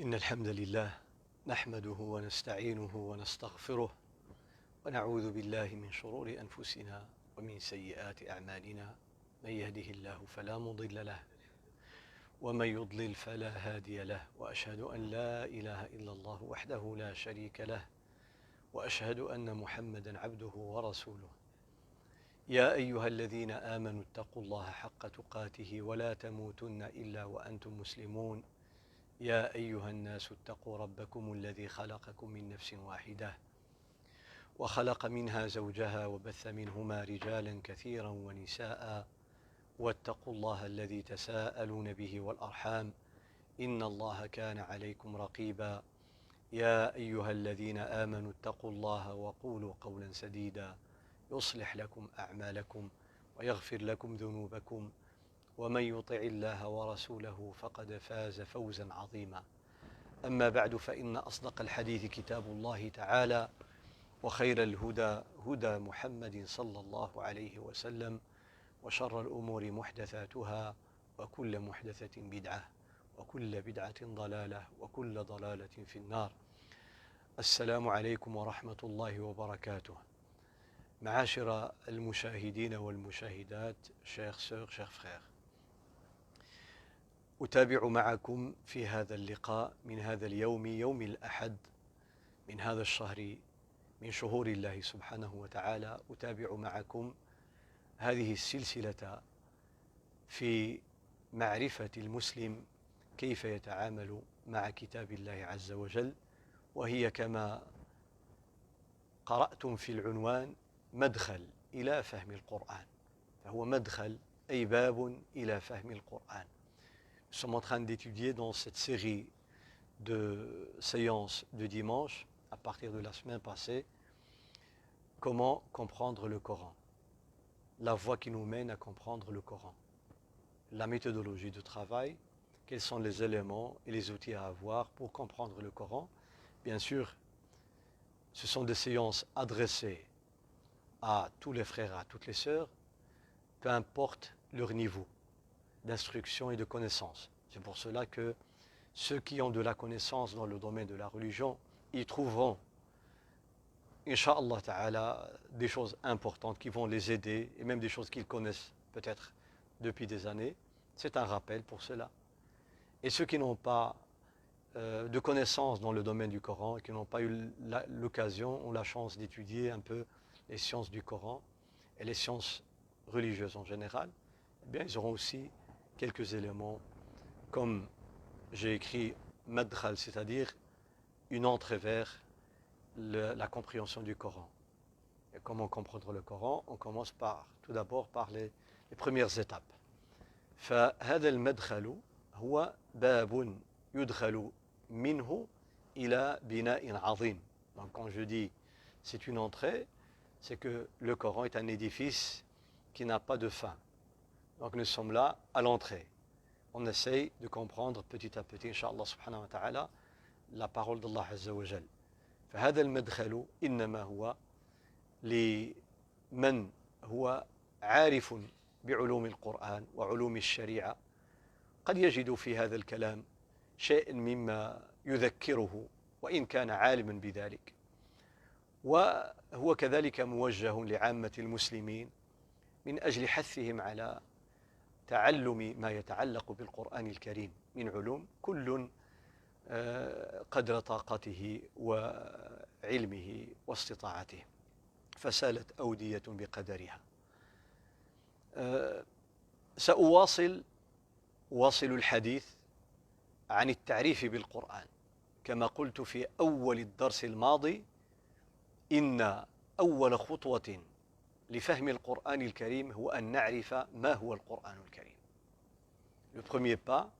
إن الحمد لله نحمده ونستعينه ونستغفره ونعوذ بالله من شرور أنفسنا ومن سيئات أعمالنا. من يهده الله فلا مضل له ومن يضلل فلا هادي له، وأشهد أن لا إله إلا الله وحده لا شريك له، وأشهد أن محمدا عبده ورسوله. يا أيها الذين آمنوا اتقوا الله حق تقاته ولا تموتن إلا وأنتم مسلمون. يا أيها الناس اتقوا ربكم الذي خلقكم من نفس واحدة وخلق منها زوجها وبث منهما رجالا كثيرا ونساء، واتقوا الله الذي تساءلون به والأرحام إن الله كان عليكم رقيبا. يا أيها الذين آمنوا اتقوا الله وقولوا قولا سديدا يصلح لكم أعمالكم ويغفر لكم ذنوبكم، ومن يطع الله ورسوله فقد فاز فوزا عظيما. أما بعد، فإن أصدق الحديث كتاب الله تعالى، وخير الهدى هدى محمد صلى الله عليه وسلم، وشر الأمور محدثاتها، وكل محدثة بدعة، وكل بدعة ضلالة، وكل ضلالة في النار. السلام عليكم ورحمة الله وبركاته. معاشر المشاهدين والمشاهدات، chers sœurs, chers frères، أتابع معكم في هذا اللقاء من هذا اليوم، يوم الأحد من هذا الشهر من شهور الله سبحانه وتعالى. أتابع معكم هذه السلسلة في معرفة المسلم كيف يتعامل مع كتاب الله عز وجل، وهي كما قرأتم في العنوان مدخل إلى فهم القرآن. فهو مدخل أي باب إلى فهم القرآن. Nous sommes en train d'étudier dans cette série de séances de dimanche, à partir de la semaine passée, comment comprendre le Coran, la voie qui nous mène à comprendre le Coran, la méthodologie de travail, quels sont les éléments et les outils à avoir pour comprendre le Coran. Bien sûr, ce sont des séances adressées à tous les frères et à toutes les sœurs, peu importe leur niveau d'instruction et de connaissance. C'est pour cela que ceux qui ont de la connaissance dans le domaine de la religion, ils trouveront, Inch'Allah Ta'ala, des choses importantes qui vont les aider, et même des choses qu'ils connaissent peut-être depuis des années. C'est un rappel pour cela. Et ceux qui n'ont pas de connaissances dans le domaine du Coran, et qui n'ont pas eu l'occasion ou la chance d'étudier un peu les sciences du Coran et les sciences religieuses en général, eh bien, ils auront aussi quelques éléments, comme j'ai écrit madkhal, c'est-à-dire une entrée vers la compréhension du Coran. Et comment comprendre le Coran? On commence tout d'abord par les premières étapes. فهذا المدخل هو باب يدخل منه إلى بناء عظيم. Donc quand je dis c'est une entrée, c'est que le Coran est un édifice qui n'a pas de fin. Donc nous sommes là à l'entrée. On essaye de comprendre petit à petit, Inch'Allah subhanahu wa ta'ala, la parole d'Allah Azza wa Jal. فهذا المدخل إنما هو لمن هو عارف بعلوم القرآن وعلوم الشريعة. قد يجد في هذا الكلام شيء مما يذكره وإن كان عالما بذلك، وهو كذلك موجه لعامة المسلمين من أجل حثهم على تعلم ما يتعلق بالقرآن الكريم من علوم، كل قدر طاقته وعلمه واستطاعته، فسالت أودية بقدرها. سأواصل الحديث عن التعريف بالقرآن. كما قلت في أول الدرس الماضي، إن أول خطوة لفهم القرآن الكريم هو أن نعرف ما هو القرآن الكريم. Le premier pas,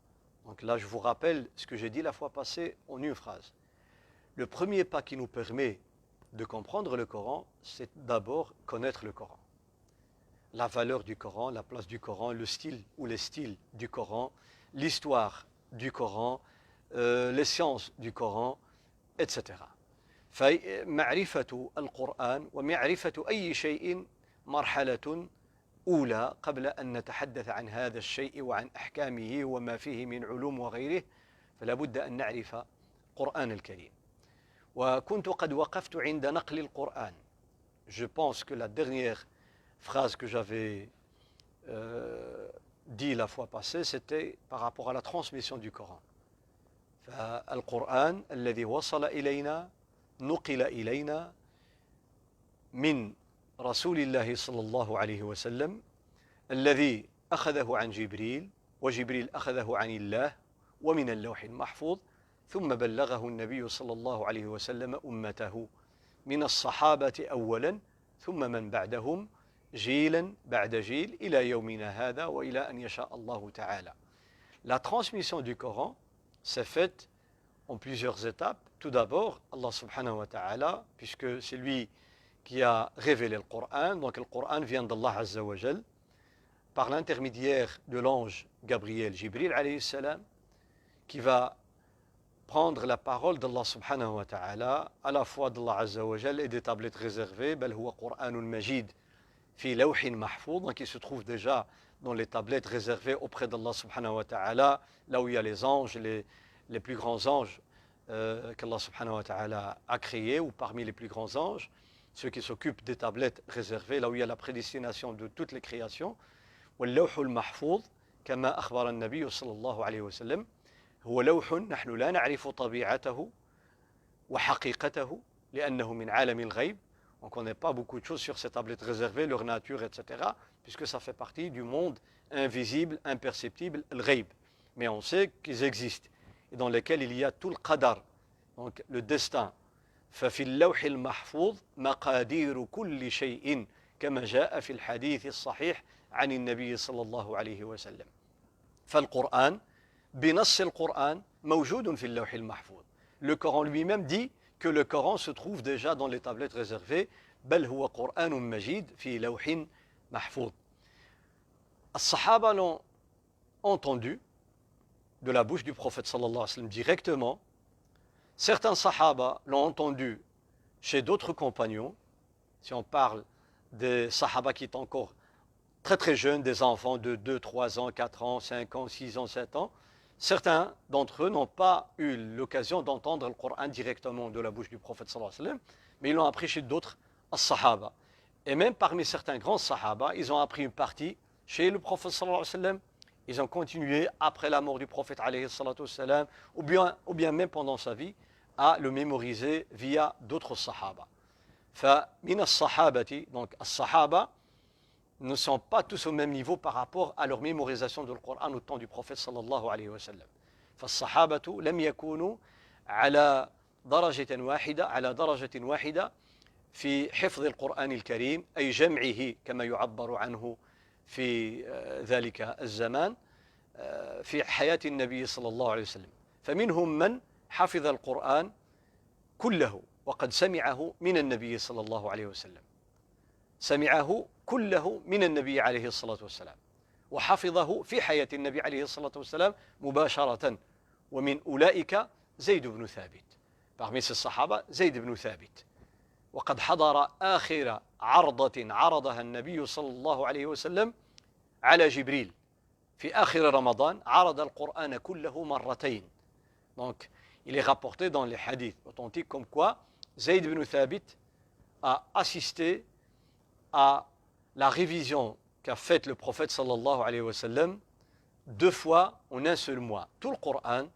donc là je vous rappelle ce que j'ai dit la fois passée en une phrase. Le premier pas qui nous permet de comprendre le Coran, c'est d'abord connaître le Coran. La valeur du Coran, la place du Coran, le style ou les styles du Coran, l'histoire du Coran, les sciences du Coran, etc. فمعرفة القرآن ومعرفة أي شيء مرحلة أولى قبل أن نتحدث عن هذا الشيء وعن أحكامه وما فيه من علوم وغيره. فلا بد أن نعرف القرآن الكريم. وكنت قد وقفت عند نقل القرآن. Je pense que la dernière phrase que j'avais dit la fois passée, c'était par rapport à la transmission du Coran. فالقرآن الذي وصل إلينا نقل إلينا من رسول الله صلى الله عليه وسلم الذي أخذه عن جبريل، وجبريل أخذه عن الله ومن اللوح المحفوظ، ثم بلغه النبي صلى الله عليه وسلم أمته من الصحابة أولا ثم من بعدهم جيلا بعد جيل إلى يومنا هذا وإلى أن يشاء الله تعالى. La transmission du Coran s'est faite en plusieurs étapes. Tout d'abord, Allah subhanahu wa ta'ala, puisque c'est lui qui a révélé le Coran, donc le Coran vient d'Allah azza wa jal, par l'intermédiaire de l'ange Gabriel, Jibril alayhi salam, qui va prendre la parole d'Allah subhanahu wa ta'ala, à la fois d'Allah azza wa jal et des tablettes réservées, bal huwa Qur'anun Majid fi lawhin mahfouz, donc il se trouve déjà dans les tablettes réservées auprès d'Allah subhanahu wa ta'ala, là où il y a les anges, les plus grands anges qu'Allah subhanahu wa ta'ala a créés, ou parmi les plus grands anges, ceux qui s'occupent des tablettes réservées, là où il y a la prédestination de toutes les créations. واللوح المحفوظ كما أخبر النبي صلى الله عليه وسلم هو لوح نحن لا نعرف طبيعته وحقيقته لأنه من عالم الغيب. On ne connaît pas beaucoup de choses sur ces tablettes réservées, leur nature, etc. puisque ça fait partie du monde invisible, imperceptible, le ghaib. Mais on sait qu'ils existent et dans lesquels il y a tout le qadar, donc le destin. ففي اللوح المحفوظ مقادير كل شيء كما جاء في الحديث الصحيح عن النبي صلى الله عليه وسلم. فالقرآن بنص القرآن موجود في اللوح المحفوظ. Le Coran lui-même dit que le Coran se trouve déjà dans les tablettes réservées. بل هو قرآن مجيد في لوح محفوظ. الصحابة l'ont entendu de la bouche du prophète sallallahu alayhi wa sallam directement. Certains sahaba l'ont entendu chez d'autres compagnons. Si on parle des sahaba qui étaient encore très très jeunes, des enfants de 2, 3 ans, 4 ans, 5 ans, 6 ans, 7 ans, certains d'entre eux n'ont pas eu l'occasion d'entendre le Coran directement de la bouche du prophète sallallahu alayhi wa sallam, mais ils l'ont appris chez d'autres sahaba. Et même parmi certains grands sahaba, ils ont appris une partie chez le prophète sallallahu alayhi wa sallam. Ils ont continué après la mort du prophète alayhi salatu wassalam, ou bien même pendant sa vie, à le mémoriser via d'autres sahaba. فمن الصحابة, donc الصحابة ne sont pas tous au même niveau par rapport à leur mémorisation du Coran au temps du prophète sallallahu alayhi wa sallam. فالصحابة لم يكونوا على درجة واحدة في حفظ القرآن الكريم أي جمعه كما يعبر عنه في ذلك الزمان في حياة النبي صلى الله عليه وسلم. فمنهم من حفظ القرآن كله وقد سمعه من النبي صلى الله عليه وسلم، سمعه كله من النبي عليه الصلاة والسلام وحفظه في حياة النبي عليه الصلاة والسلام مباشرة. ومن أولئك زيد بن ثابت. Parmi ces sahaba, زيد بن ثابت. وقد حضر آخر عرضة عرضها النبي صلى الله عليه وسلم على جبريل في آخر رمضان عرض القرآن كله مرتين. Donc, il est rapporté dans les hadiths authentiques comme quoi Zayd ibn Thabit a assisté à la révision qu'a faite le prophète sallallahu alayhi wa sallam 2 fois en un seul mois. Tout le Coran,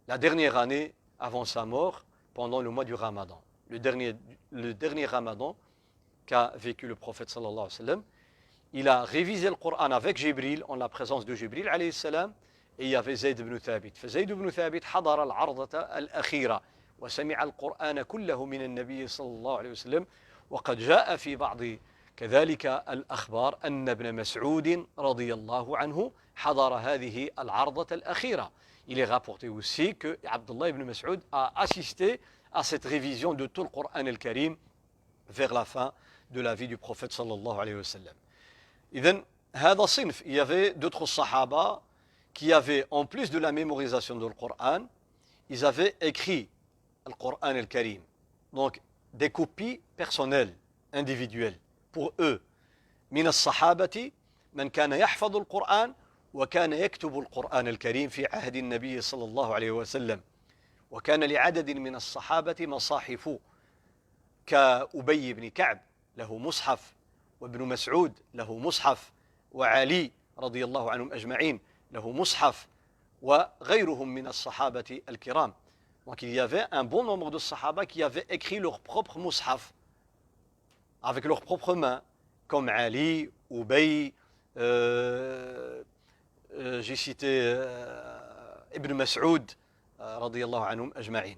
la dernière année avant sa mort, pendant le mois du Ramadan. Le dernier Ramadan qu'a vécu le prophète sallallahu alayhi wa sallam, il a révisé le Coran avec Jibril, en la présence de Jibril alayhi salam, et il y avait Zayd ibn Thabit. فزيد بن ثابت حضر العرضة الأخيرة وسمع القرآن كله من النبي صلى الله عليه وسلم. وقد جاء في بعض كذلك الأخبار أن ابن مسعود رضي الله عنه حضر هذه العرضة الأخيرة. Il est rapporté aussi que Abdullah ibn Mas'ud a assisté à cette révision de tout le Coran al-Karim vers la fin de la vie du prophète sallallahu alayhi wa sallam. إذن هذا صنف. Il y avait d'autres sahaba qui avaient, en plus de la mémorisation du Coran, ils avaient écrit le Coran al-Karim. Donc, des copies personnelles, individuelles, pour eux. من الصحابة من كان يحفظ القرآن وكان يكتب القرآن الكريم في عهد النبي صلى الله عليه وسلم، وكان لعدد من الصحابة مصاحف كأبي بن كعب له مصحف، وابن مسعود له مصحف، وعلي رضي الله عنهم أجمعين له مصحف، وغيرهم من الصحابة الكرام. Donc il y avait un bon nombre de sahaba qui avaient écrit leur propre mushaf avec leurs propres mains, comme Ali, Ubay, j'ai cité Ibn Mas'ud, radiyallahu anhum ajma'in.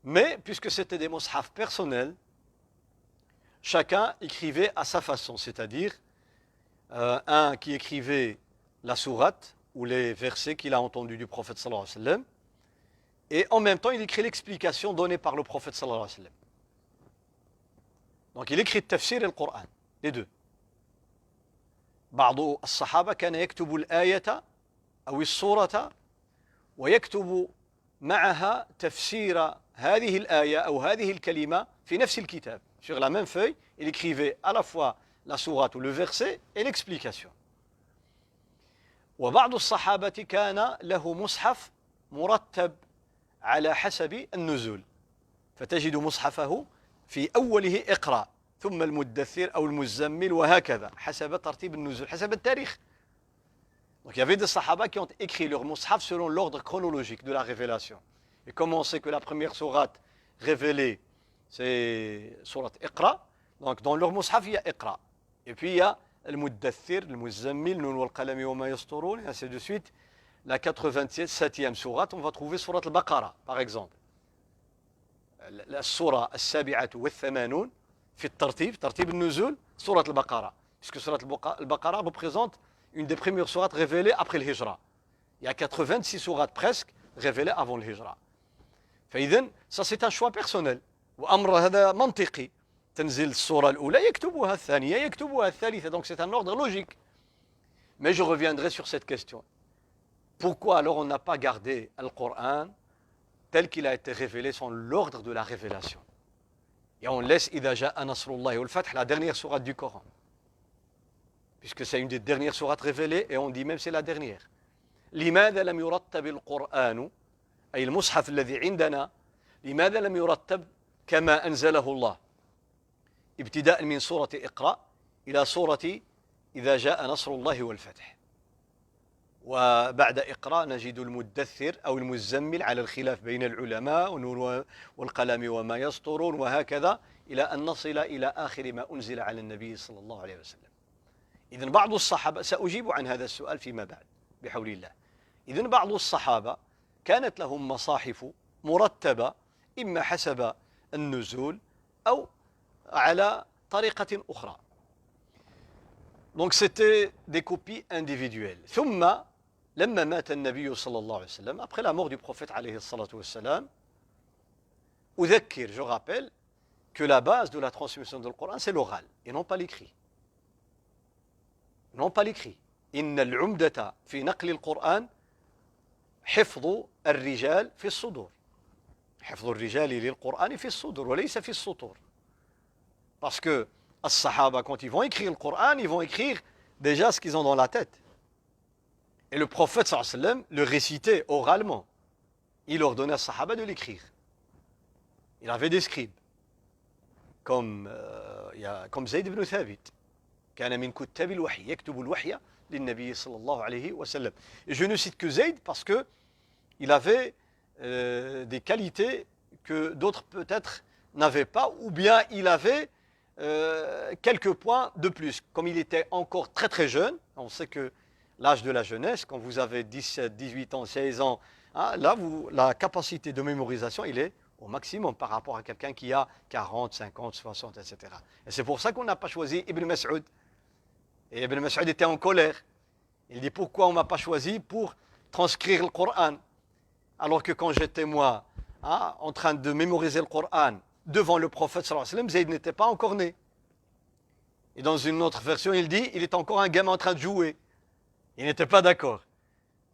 Mais puisque c'était des mushaf personnels, chacun écrivait à sa façon, c'est-à-dire un qui écrivait la sourate ou les versets qu'il a entendus du prophète sallallahu alayhi wa sallam, et en même temps il écrit l'explication donnée par le prophète sallallahu alayhi wa sallam. Donc il écrit le tafsir et le Coran, les deux. بعض الصحابة كان يكتب الآية أو السورة ويكتب معها تفسير هذه الآية أو هذه الكلمة في نفس الكتاب. Sur la même feuille, il écrivait à la fois la sourate ou le verset et l'explication. وبعض الصحابة كان له مصحف مرتب على حسب النزول، فتجد مصحفه في أوله اقرأ ثم المدثر أو المزمل وهكذا حسب ترتيب النزول حسب التاريخ. Donc il y avait des sahaba qui ont écrit leur mushaf selon l'ordre chronologique de la révélation. Et comme on sait que la première sourate révélée c'est sourate Iqra, donc dans leur mushaf il y a Iqra. Et puis il y a المدثر, المزمل, Nun wal qalami wa ma yasturun, et ainsi de suite. La 87e sourate, on va trouver sourate al-Baqara par exemple. السورة السابعة والثمانون في الترتيب ترتيب النزول سورة البقرة puisque سورة البقرة représente une des premières sourates révélées après le Hijra. Il y a 86 sourates presque révélées avant le Hijra. فإذن ça c'est un choix personnel وأمر هذا منطقي. تنزل السورة الأولى يكتبها الثانية يكتبها الثالثة, donc c'est un ordre logique. Mais je reviendrai sur cette question. Pourquoi alors on n'a pas gardé le Coran tel qu'il a été révélé sans l'ordre de la révélation? Et on laisse إذا جاء نصر الله والفتح, la dernière sourate du Coran, puisque c'est une des dernières sourates révélées et on dit même c'est la dernière. لماذا لم يرتب القرآن أي المصحف الذي عندنا لماذا لم يرتب كما أنزله الله ابتداء من سورة اقرأ إلى سورة إذا جاء نصر الله والفتح؟ وبعد اقرأ نجد المدثر أو المزمل على الخلاف بين العلماء والنور والقلم وما يسطرون وهكذا إلى أن نصل إلى آخر ما أنزل على النبي صلى الله عليه وسلم. إذن بعض الصحابة, سأجيب عن هذا السؤال فيما بعد بحول الله. إذن بعض الصحابة كانت لهم مصاحف مرتبة إما حسب النزول أو على طريقة أخرى. Donc c'était des copies individuelles. ثم لما مات النبي صلى الله عليه وسلم, après la mort du prophète عليه الصلاة والسلام, أذكر, je rappelle que la base de la transmission du Coran c'est l'oral et non pas l'écrit. Non pas l'écrit. إن العمدة في نقل القرآن حفظ الرجال في الصدور. حفظ الرجال للقرآن في الصدور وليس في السطور. Parce que les sahaba, quand ils vont écrire le Coran, ils vont écrire déjà ce qu'ils ont dans la tête. Et le prophète sallallahu alayhi wa sallam le récitait oralement. Il ordonnait aux sahaba de l'écrire. Il avait des scribes, comme Zayd ibn Thabit. كان من كتاب الوحي يكتب الوحي للنبي صلى الله عليه وسلم. Et je ne cite que Zayd parce que il avait des qualités que d'autres peut-être n'avaient pas, ou bien il avait quelques points de plus. Comme il était encore très très jeune, on sait que l'âge de la jeunesse, quand vous avez 17, 18 ans, 16 ans, hein, là, la capacité de mémorisation, il est au maximum par rapport à quelqu'un qui a 40, 50, 60, etc. Et c'est pour ça qu'on n'a pas choisi Ibn Mas'ud. Et Ibn Mas'ud était en colère. Il dit pourquoi on ne m'a pas choisi pour transcrire le Coran, alors que quand j'étais moi en train de mémoriser le Coran devant le prophète sallallahu alayhi wa sallam, Zayd n'était pas encore né. Et dans une autre version, il dit il est encore un gamin en train de jouer. Il n'était pas d'accord.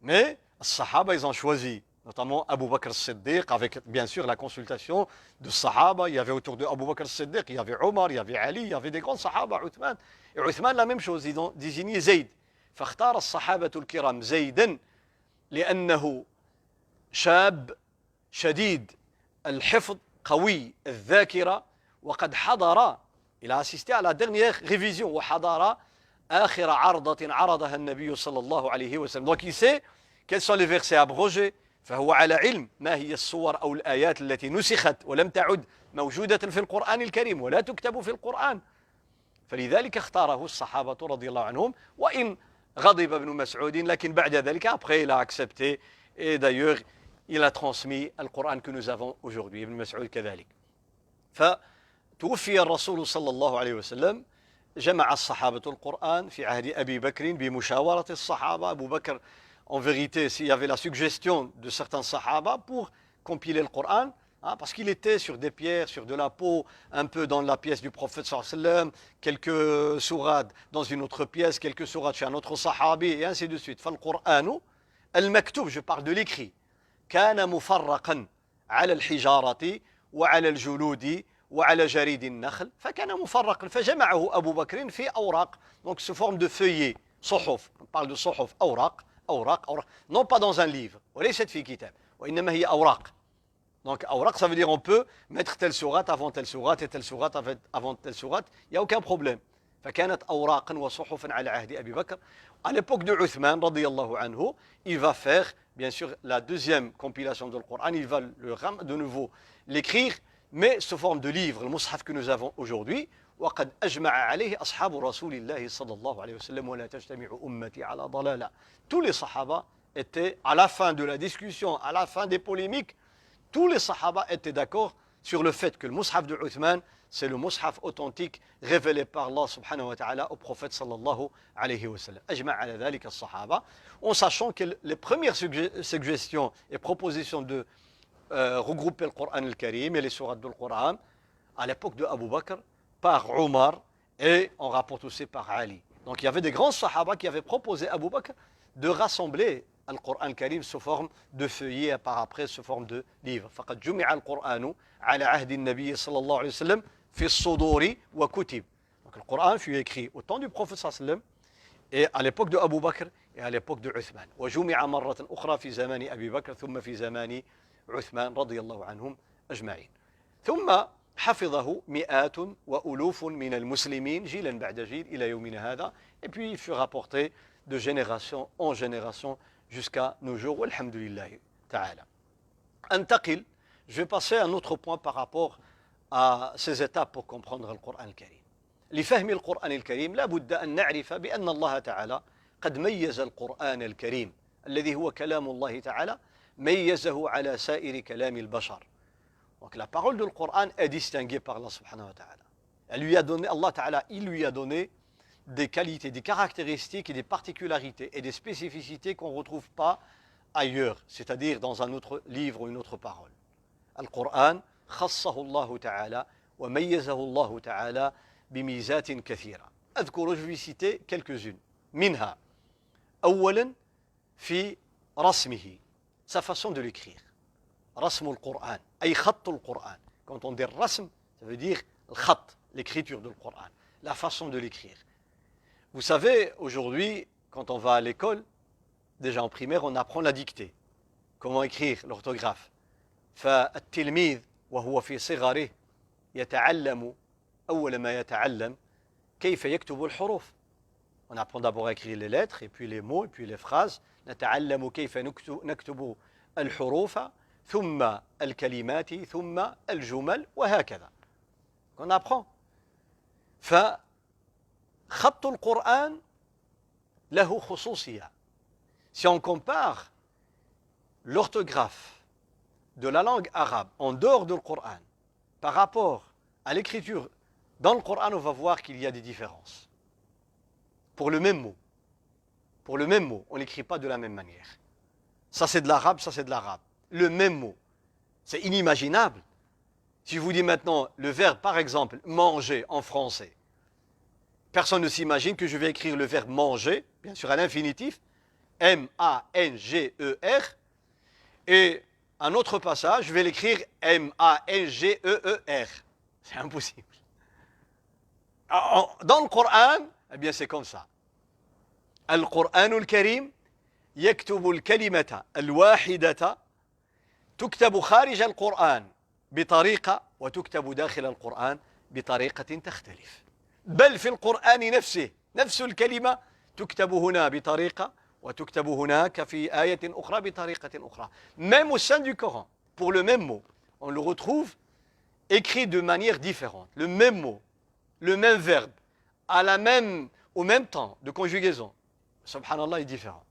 Mais les Sahaba, ils ont choisi, notamment Abu Bakr as-Siddiq, avec bien sûr la consultation de Sahaba. Il y avait autour de Abu Bakr as-Siddiq, il y avait Omar, il y avait Ali, il y avait des grands Sahaba, Uthman. Et Uthman, la même chose, ils ont désigné Zayd. فاختار الصحابة الكرام زيدا لأنه شاب شديد الحفظ قوي الذاكرة وقد حضر إلى assisté à la dernière révision وحضر آخر عرضة عرضها النبي صلى الله عليه وسلم. Donc il sait quels sont les versets abrogés, فهو على علم ما هي الصور أو الآيات التي نسخت ولم تعد موجودة في القرآن الكريم ولا تكتب في القرآن. فلذلك اختاره الصحابة رضي الله عنهم وإن غضب ابن مسعود لكن بعد ذلك après il a accepté et d'ailleurs il a transmis القرآن que nous avons aujourd'hui. ابن مسعود كذلك. فتوفي الرسول صلى الله عليه وسلم جمع الصحابة القرآن في عهد أبي بكر بمشاورة الصحابة. أبو بكر en vérité s'il y avait la suggestion de certains sahaba pour compiler le Coran, hein, parce qu'il était sur des pierres, sur de la peau, un peu dans la pièce du prophète sallallahu alayhi wa sallam, quelques sourates dans une autre pièce, quelques sourates chez un autre sahabi, et ainsi de suite. فالقرآن المكتوب, je parle de l'écrit, كان مفرقا على الحجارة وعلى الجلود وعلى جريد النخل, فكان مفرقا فجمعه أبو بكر في أوراق, donc sous forme de feuillets, صحف, on parle de صحف, أوراق, non pas dans un livre, وليست في كتاب, وإنما هي أوراق. Donc أوراق, ça veut dire on peut mettre telle sourate avant telle sourate et telle sourate avant telle sourate, il n'y a aucun problème. فكانت أوراقا وصحفا على عهد أبي بكر. À l'époque de Uthman, رضي الله عنه, il va faire, bien sûr, la deuxième compilation du Coran, il va de nouveau l'écrire, mais sous forme de livre, le mushaf que nous avons aujourd'hui. وقد أجمع عليه أصحاب رسول الله صلى الله عليه وسلم ولا تجتمع أمتي على ضلالة. Tous les sahaba étaient, à la fin de la discussion, à la fin des polémiques, tous les sahaba étaient d'accord sur le fait que le mushaf de Uthman, c'est le mushaf authentique révélé par Allah subhanahu wa ta'ala au prophète sallallahu alayhi wa sallam. أجمع على ذلك الصحابة, en sachant que les premières suggestions et propositions de regrouper le Coran al-Karim et les sourates du Coran, à l'époque de Abu Bakr, par Omar et on rapporte aussi par Ali. Donc il y avait des grands sahaba qui avaient proposé à Abu Bakr de rassembler le Coran al-Karim sous forme de feuillets et par après sous forme de livres. فقد جمع القرآن على عهد النبي صلى الله عليه وسلم في الصدور وكتب. Donc le Coran fut écrit au temps du prophète صلى الله عليه وسلم et à l'époque de Abu Bakr et à l'époque de Uthman. وجمع مرة أخرى في زمان أبي بكر ثم في زمان عثمان رضي الله عنهم أجمعين. ثم حفظه مئات وألوف من المسلمين جيلا بعد جيل إلى يومنا هذا, et puis il fut rapporté de génération en génération jusqu'à nos jours, والحمد لله تعالى. انتقل, je vais passer à un autre point par rapport à ces étapes pour comprendre le Coran الكريم. لفهم القرآن الكريم لا بد أن نعرف بأن الله تعالى قد ميز القرآن الكريم الذي هو كلام الله تعالى, ميزه على سائر كلام البشر. Donc la parole du Coran est distinguée par Allah subhanahu wa ta'ala. Elle lui a donné, Allah ta'ala, il lui a donné des qualités, des caractéristiques et des particularités et des spécificités qu'on ne retrouve pas ailleurs, c'est-à-dire dans un autre livre ou une autre parole. Le Coran, خصه الله تعالى وميزه الله تعالى بميزات كثيرة. أذكر, je vais citer quelques-unes. منها, أولا في رسمه, sa façon de l'écrire. رسم القرآن أي خط القرآن. Quand on dit rasm, ça veut dire le khat, l'écriture du Coran, la façon de l'écrire. Vous savez, aujourd'hui, quand on va à l'école, déjà en primaire, on apprend la dictée. Comment écrire, l'orthographe. فالتلميذ وهو في صغره يتعلم أول ما يتعلم كيف يكتب الحروف. On apprend d'abord à écrire les lettres, et puis les mots, et puis les phrases. نتعلم كيف نكتب الحروف ثم الكلمات ثم الجمل وهكذا. On apprend. فخط القرآن له خصوصية. Si on compare l'orthographe de la langue arabe en dehors du Coran par rapport à l'écriture dans le Coran, on va voir qu'il y a des différences. Pour le même mot. Pour le même mot, on n'écrit pas de la même manière. Ça c'est de l'arabe, ça c'est de l'arabe. Le même mot. C'est inimaginable. Si je vous dis maintenant le verbe, par exemple, manger en français, personne ne s'imagine que je vais écrire le verbe manger, bien sûr à l'infinitif, M-A-N-G-E-R, et un autre passage, je vais l'écrire M-A-N-G-E-E-R. C'est impossible. Dans le Coran, eh bien c'est comme ça. القرآن الكريم يكتب الكلمة الواحدة تكتب خارج القرآن بطريقة وتكتب داخل القرآن بطريقة تختلف. بل في القرآن نفسه نفس الكلمة تكتب هنا بطريقة وتكتب هناك في آية أخرى بطريقة أخرى. Même au sein du Coran, pour le même mot, on le retrouve écrit de manière différente. Le même mot, le même verbe, au même temps de conjugaison. Subhanallah est différent.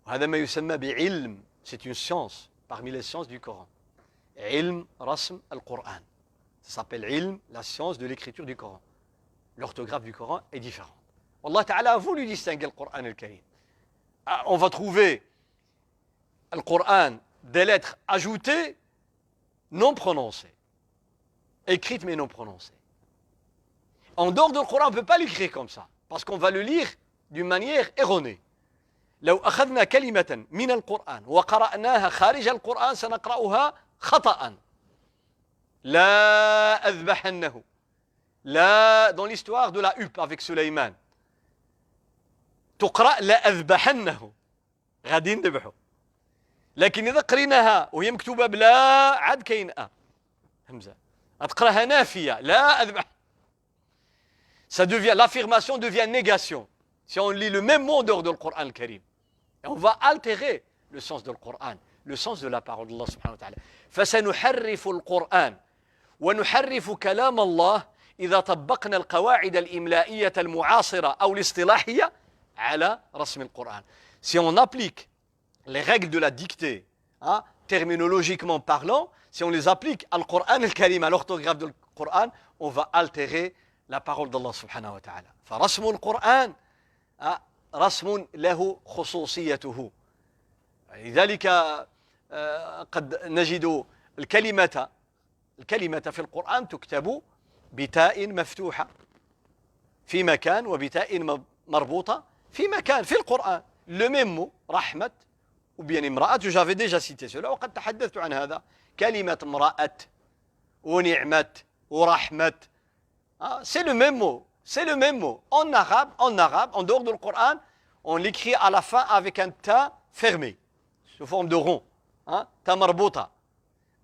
وهذا ما يسمى بعلم. C'est une science parmi les sciences du Coran. علم رسم القرآن. Ça s'appelle ilm, la science de l'écriture du Coran. L'orthographe du Coran est différente. Allah Ta'ala a voulu distinguer le Coran al-Karim. On va trouver le Coran des lettres ajoutées, non prononcées. Écrites mais non prononcées. En dehors du Coran, on ne peut pas l'écrire comme ça. Parce qu'on va le lire d'une manière erronée. لو أخذنا كلمة من القرآن وقرأناها خارج القرآن سنقرأها خطأ. لا أذبحنه. لا, dans l'histoire de la huppe avec Sulayman. تقرأ لا أذبحنه. غادي نذبحه. لكن إذا قريناها وهي مكتوبة بلا عاد كاين همزة. تقراها نافية لا أذبح. Ça devient, l'affirmation devient négation. Si on lit le même mot dehors du Coran al-Karim. Et on va altérer le sens du Coran, le sens de la parole d'Allah subhanahu wa ta'ala. فسنحرف القرآن ونحرف كلام الله إذا طبقنا القواعد الإملائية المعاصرة أو الاصطلاحية على رسم القرآن. Si on applique les règles de la dictée, hein, terminologiquement parlant, si on les applique al Coran al-Karim, à l'orthographe du Coran, on va altérer la parole d'Allah subhanahu wa ta'ala. فرسم القرآن رسم له خصوصيته. لذلك قد نجد الكلمة في القرآن تكتب بتاء مفتوحة في مكان وبتاء مربوطة في مكان في القرآن. Le même mot رحمة ou bien امرأة, j'avais déjà cité cela وقد تحدثت عن هذا. كلمة امرأة ونعمة ورحمة, c'est le même mot. C'est le même mot. En arabe, en dehors du Coran, on l'écrit à la fin avec un ta fermé, sous forme de rond. Ta marbouta.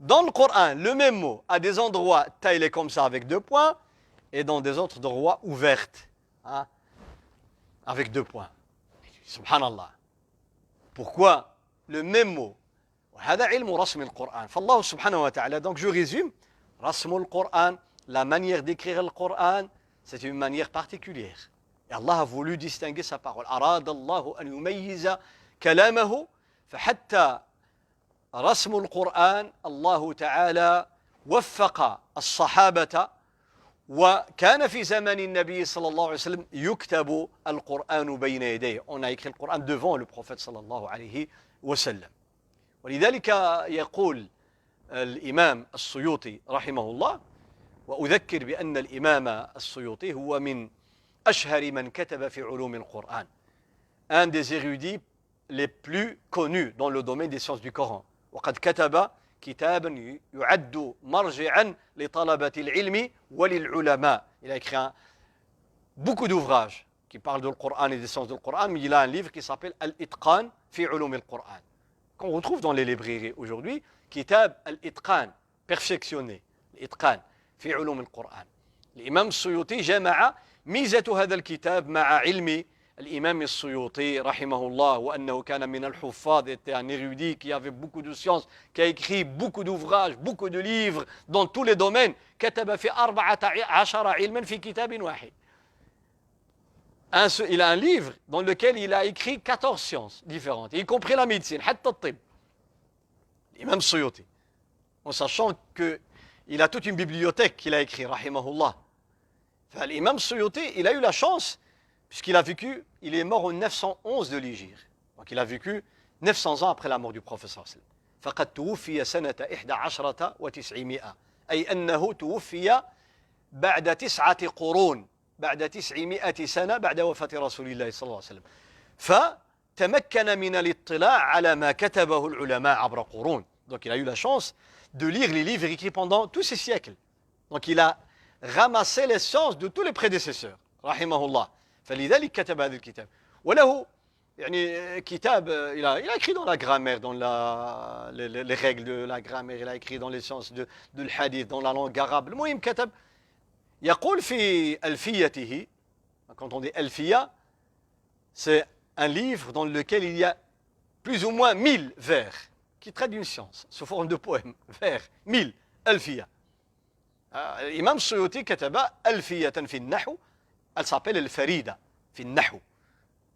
Dans le Coran, le même mot, à des endroits, ta il est comme ça avec 2 points, et dans des autres endroits ouvertes, avec 2 points. Subhanallah. Pourquoi le même mot? وهذا علم رسم القرآن. فالله سبحانه وتعالى, donc je résume, رسم القرآن, la manière d'écrire le Coran, c'est une manière particulière. Et Allah a voulu distinguer sa parole. أراد الله أن يميز كلامه فحتى رسم القرآن الله تعالى وفق الصحابة وكان في زمن النبي صلى الله عليه وسلم يكتب القرآن بين يديه. On a écrit le Coran devant le prophète صلى الله عليه وسلم. ولذلك يقول الإمام السيوطي رحمه الله, وأذكر بأن الإمام السيوطي هو من أشهر من كتب في علوم القرآن, un des érudits les plus connus dans le domaine des sciences du Coran. وقد كتب كتابا يعد مرجعا لطلبة العلم وللعلماء. Il a écrit beaucoup d'ouvrages qui parlent du Coran et des sciences du Coran, mais il a un livre qui s'appelle Al-Itqan fi ulum al-Quran, qu'on retrouve dans les librairies aujourd'hui. Kitab Al-Itqan, perfectionné, Al-Itqan في علوم القرآن. الإمام السيوطي جمع ميزة هذا الكتاب مع علم الإمام السيوطي رحمه الله, وأنه كان من الحفاظ, était un érudit qui avait beaucoup de sciences, qui a écrit beaucoup d'ouvrages, beaucoup de livres dans tous les domaines. كتب في 14 علما في كتاب واحد. Il a un livre dans lequel il a écrit 14 sciences différentes, y compris la médecine, حتى الطب. L'imam Suyuti, en sachant que il a toute une bibliothèque qu'il a écrit, rahimahullah. L'imam Suyuti, il a eu la chance, puisqu'il a vécu, il est mort en 911 de l'Hégire. Donc il a vécu 900 ans après la mort du prophète sallallahu alayhi wa sallam. فقد توفي سنة 11 و900, أي أنه توفي بعد 9 قرون, بعد 900 سنة بعد وفاة رسول الله صلى الله عليه وسلم. فتمكن من الاطلاع على ما كتبه العلماء عبر قرون. Donc il a eu la chance de lire les livres écrits pendant tous ces siècles. Donc il a ramassé les sciences de tous les prédécesseurs, rahimahullah. فلذلك كتب هذا الكتاب. وله يعني كتاب il a écrit dans la grammaire, dans les règles de la grammaire, il a écrit dans les sciences de le hadith, dans la langue arabe. المهم كتب يقول في ألفيته, quand on dit ألفية, c'est un livre dans lequel il y a plus ou moins 1000 vers qui traitent d'une science sous forme de poèmes, vers 1000 ألفية. الإمام السيوطي كتب ألفية في النحو, elle s'appelle الفريدة في النحو.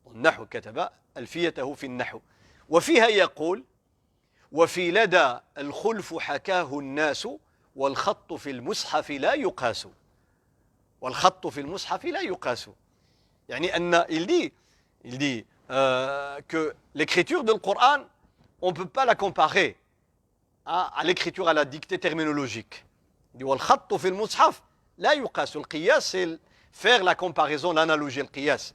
النحو كتب ألفيته في النحو, وفيها يقول: وفي لدى الخلف حكاه الناس والخط في المصحف لا يقاس. والخط في المصحف لا يقاس. يعني أن il dit que l'écriture du Coran, on ne peut pas la comparer à l'écriture, à la dictée terminologique. Il dit: والخط في المصحف لا يقاس. القياس c'est faire la comparaison, l'analogie, القياس.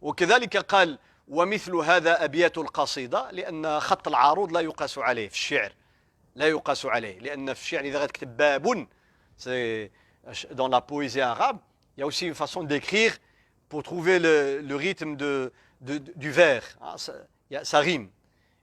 وكذلك قال: ومثل هذا أبيات القصيدة، لأن خط العروض لا يقاس عليه في الشعر، لا يقاس عليه، لأن في الشعر إذا غتكتب باب، dans la poésie arabe, il y a aussi une façon d'écrire pour trouver le rythme du vers, ça rime.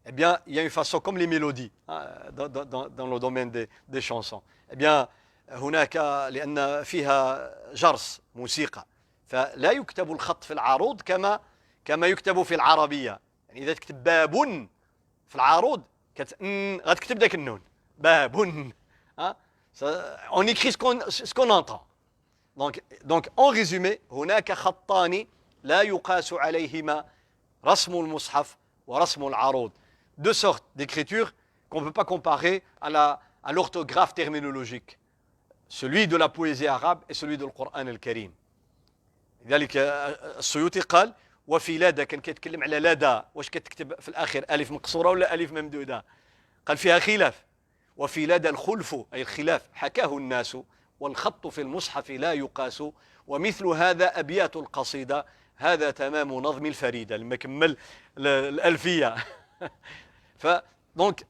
Eh bien, il y a une façon comme les mélodies dans le domaine des chansons. Eh bien, هناك لأن فيها جرس موسيقى، فلا يكتب الخط في العروض كما يكتب في العربية. يعني إذا تكتب باب في العروض غتكتب ذاك النون باب. On écrit ce qu'on entend. Donc en résumé, هناك خطان لا يقاس عليهما رسم المصحف ورسم العروض. Deux sortes d'écriture qu'on ne peut pas comparer à l'orthographe terminologique. Celui de la poésie arabe et celui du Coran al-Karim. لذلك السيوطي قال: وفي لدى، كان كيتكلم على لدى، واش كتكتب في الأخير ألف مقصورة ولا ألف ممدودة؟ قال فيها خلاف. وفي لدى الخلف أي الخلاف حكاه الناس والخط في المصحف لا يقاس. ومثل هذا أبيات القصيدة هذا تمام نظم الفريدة. لما كمل الألفية. donc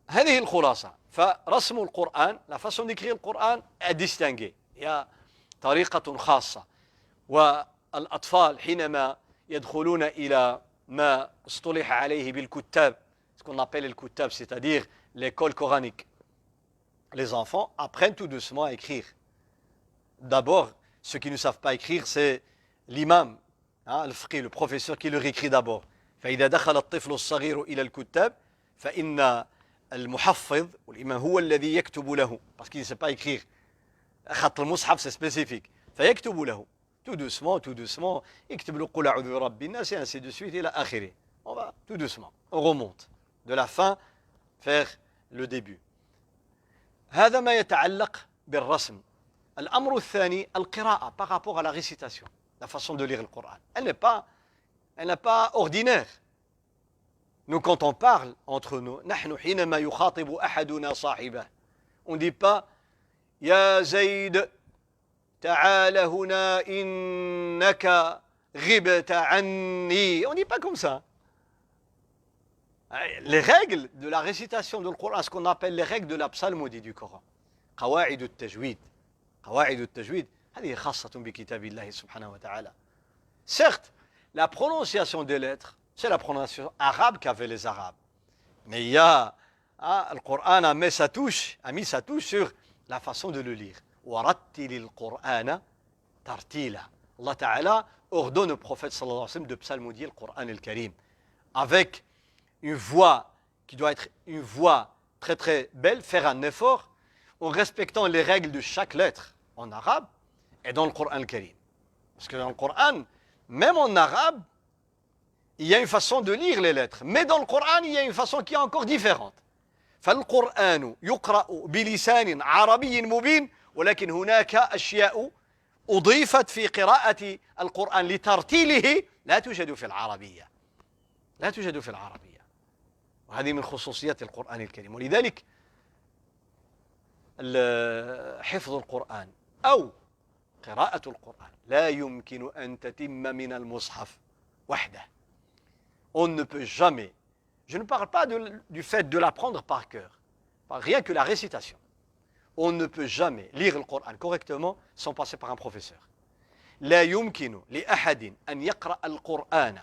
هذه الخلاصة. فرسم القرآن، la façon d'écrire le Coran est distinguée. Il y a طريقة خاصة. والأطفال حينما يدخلون إلى ما اصطلح عليه بالكتاب, ce qu'on appelle le kutab, c'est-à-dire l'école coranique, les enfants apprennent tout doucement à écrire. D'abord, ceux qui ne savent pas écrire, c'est l'imam, le professeur qui leur écrit d'abord. فإذا دخل الطفل الصغير إلى الكتاب فإن المحفظ والإمام هو الذي يكتب له, parce qu'il ne sait pas écrire. خط المصحف c'est spécifique. فيكتب له tout doucement, يكتب له قل أعوذ برب الناس et ainsi de suite إلى آخره. On va tout doucement, on remonte de la fin vers le début. هذا ما يتعلق بالرسم. الأمر الثاني القراءة par rapport à la récitation, la façon de lire le Coran. Elle n'est pas ordinaire. Nous, quand on parle entre nous, نحن حينما يخاطب أحدنا صاحبه, on ne dit pas يا زيد تعال هنا إنك غبت عني. On ne dit pas comme ça. Les règles de la récitation du Coran, ce qu'on appelle les règles de la psalmodie du Coran, قواعد التجويد. قواعد التجويد هذه خاصة بكتاب الله سبحانه وتعالى. Certes, la prononciation des lettres, c'est la prononciation arabe qu'avaient les Arabes. Mais il y a, le Coran a mis sa touche sur la façon de le lire. وَرَتِّلِ الْقُرْآنَ تَرْتِيلًا. Allah Ta'ala ordonne au prophète sallallahu alayhi wa sallam de psalmodier le Coran al-Karim avec une voix qui doit être une voix très très belle, faire un effort en respectant les règles de chaque lettre en arabe et dans le Coran al-Karim. Parce que dans le Coran, même en arabe, il y a une façon de lire les lettres, mais dans le Coran, il y a une façon qui est encore différente. فالقرآن يقرأ بلسان عربي مبين ولكن هناك أشياء أضيفت في قراءة القرآن لترتيله لا توجد في العربية. لا توجد في العربية. وهذه من خصوصيات القرآن الكريم. ولذلك حفظ القرآن أو قراءة القرآن لا يمكن أن تتم من المصحف وحده. On ne peut jamais, je ne parle pas du fait de l'apprendre par cœur, rien que la récitation. On ne peut jamais lire le Coran correctement sans passer par un professeur. لا يمكن لأحد أن يقرأ القرآن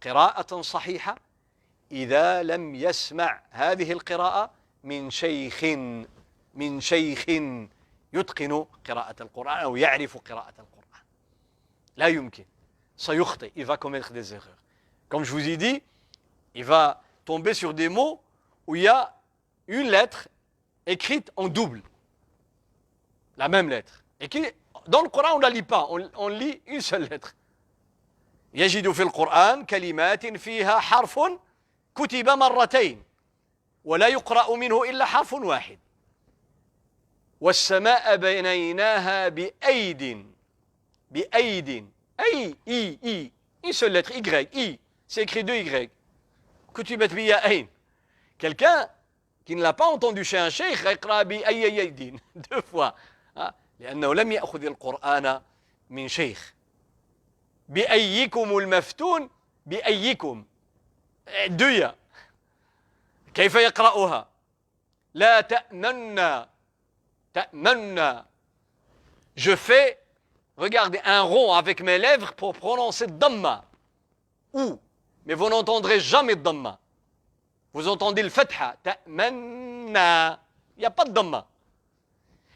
قراءة صحيحة إذا لم يسمع هذه القراءة من شيخ يتقن قراءة القرآن أو يعرف قراءة القرآن. لا يمكن. سيخطئ. Il va commettre des erreurs. Comme je vous ai dit, il va tomber sur des mots où il y a une lettre écrite en double. La même lettre. Et qui, dans le Coran, on ne la lit pas. On lit une seule lettre. يجد في القرآن كلمات فيها حرف كتب مرتين ولا يقرأ منه إلا حرف واحد. والسماء بنيناها بأيد. I. Une seule lettre, Y. C'est écrit 2 Y. كتبت بياءين. Quelqu'un qui ne l'a pas entendu chez un cheikh يقرأ بأي يدين 2 fois. لأنه لم يأخذ القرآن من شيخ. بأيكم المفتون بأيكم 2 يا. كيف يقرأها؟ لا تأمنا. Je fais, regardez, un rond avec mes lèvres pour prononcer Dhamma. Ou, mais vous n'entendrez jamais Dhamma. Vous entendez le Fatha. Ta'manna. Il n'y a pas de Dhamma.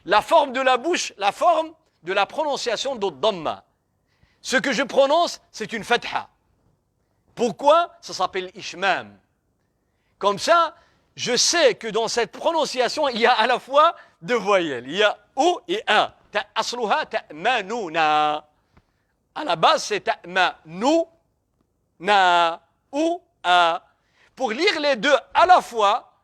La forme de la bouche, la forme de la prononciation de Dhamma. Ce que je prononce, c'est une Fatha. Pourquoi? Ça s'appelle Ishmam. Comme ça, je sais que dans cette prononciation, il y a à la fois 2 voyelles. Il y a O et A. Asluha ta'manuna. À la base, c'est ta'manu, na, ou, A. Pour lire les 2 à la fois,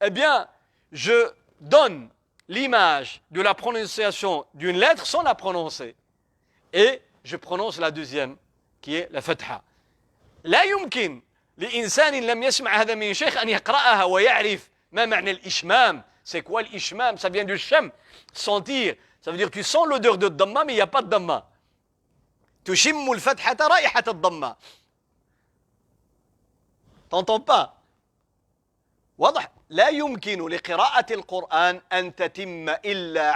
eh bien, je donne l'image de la prononciation d'une lettre sans la prononcer. Et je prononce la deuxième, qui est la fatha. لا يمكن لإنسان لم يسمع هذا من شيخ أن يقرأها ويعرف ما معنى الإشمام. C'est quoi l'ishmam? Ça vient du sham, sentir. Ça veut dire que tu sens l'odeur de dhamma, mais il n'y a pas de dhamma. تشم الفتحة رائحة الضمة. T'entends pas? واضح؟ لا يمكن لقراءة القرآن أن تتم إلا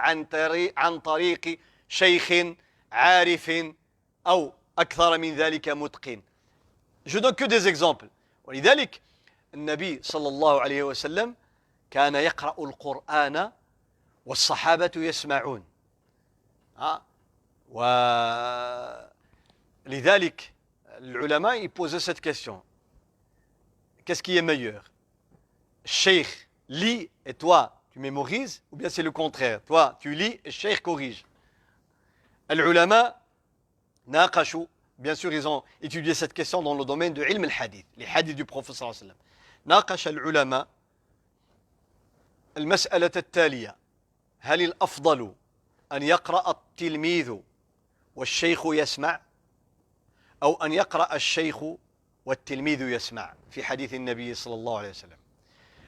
عن طريق شيخ عارف أو أكثر من ذلك متقن. Je donne que des exemples. ولذلك النبي صلى الله عليه وسلم كان يقرأ القرآن والصحابة يسمعون. ولذلك العلماء ils posaient cette question. Qu'est-ce qui est meilleur? Cheikh lit et toi tu mémorises, ou bien c'est le contraire? Toi tu lis et Cheikh corrige. العلماء ناقشوا. Bien sûr, ils ont étudié cette question dans le domaine de ilm al-hadith, les hadiths du prophète sallallahu alayhi wa sallam. ناقش العلماء المسألة التالية: هل الأفضل أن يقرأ التلميذ والشيخ يسمع، أو أن يقرأ الشيخ والتلميذ يسمع؟ في حديث النبي صلى الله عليه وسلم.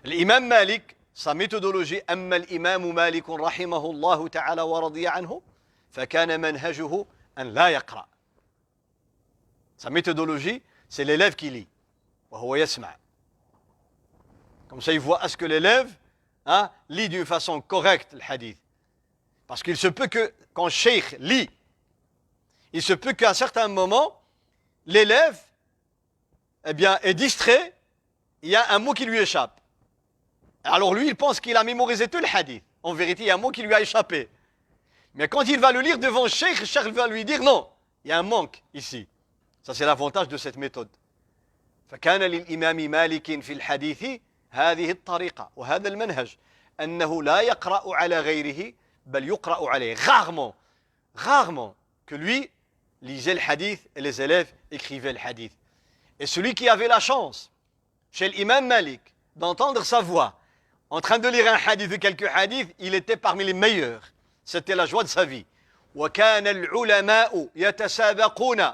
الإمام مالك sa méthodologie: أما الإمام مالك رحمه الله تعالى ورضي عنه فكان منهجه أن لا يقرأ. Sa méthodologie, c'est l'élève qui lit. وهو يسمع. Comme ça, il voit à ce que l'élève lit d'une façon correcte le hadith. Parce qu'il se peut que, quand le cheikh lit, il se peut qu'à un certain moment, l'élève est distrait, il y a un mot qui lui échappe. Alors lui, il pense qu'il a mémorisé tout le hadith. En vérité, il y a un mot qui lui a échappé. Mais quand il va le lire devant le cheikh va lui dire non, il y a un manque ici. Ça, c'est l'avantage de cette méthode. فكان للإمام مالك في الحديث هذه الطريقة وهذا المنهج أنه لا يقرأ على غيره بل يقرأ عليه. Rarement que lui lisait le hadith et les élèves écrivaient le hadith. Et celui qui avait la chance, chez l'imam Malik, d'entendre sa voix en train de lire un hadith ou quelques hadiths, il était parmi les meilleurs. C'était la joie de sa vie. وكان العلماء يتسابقون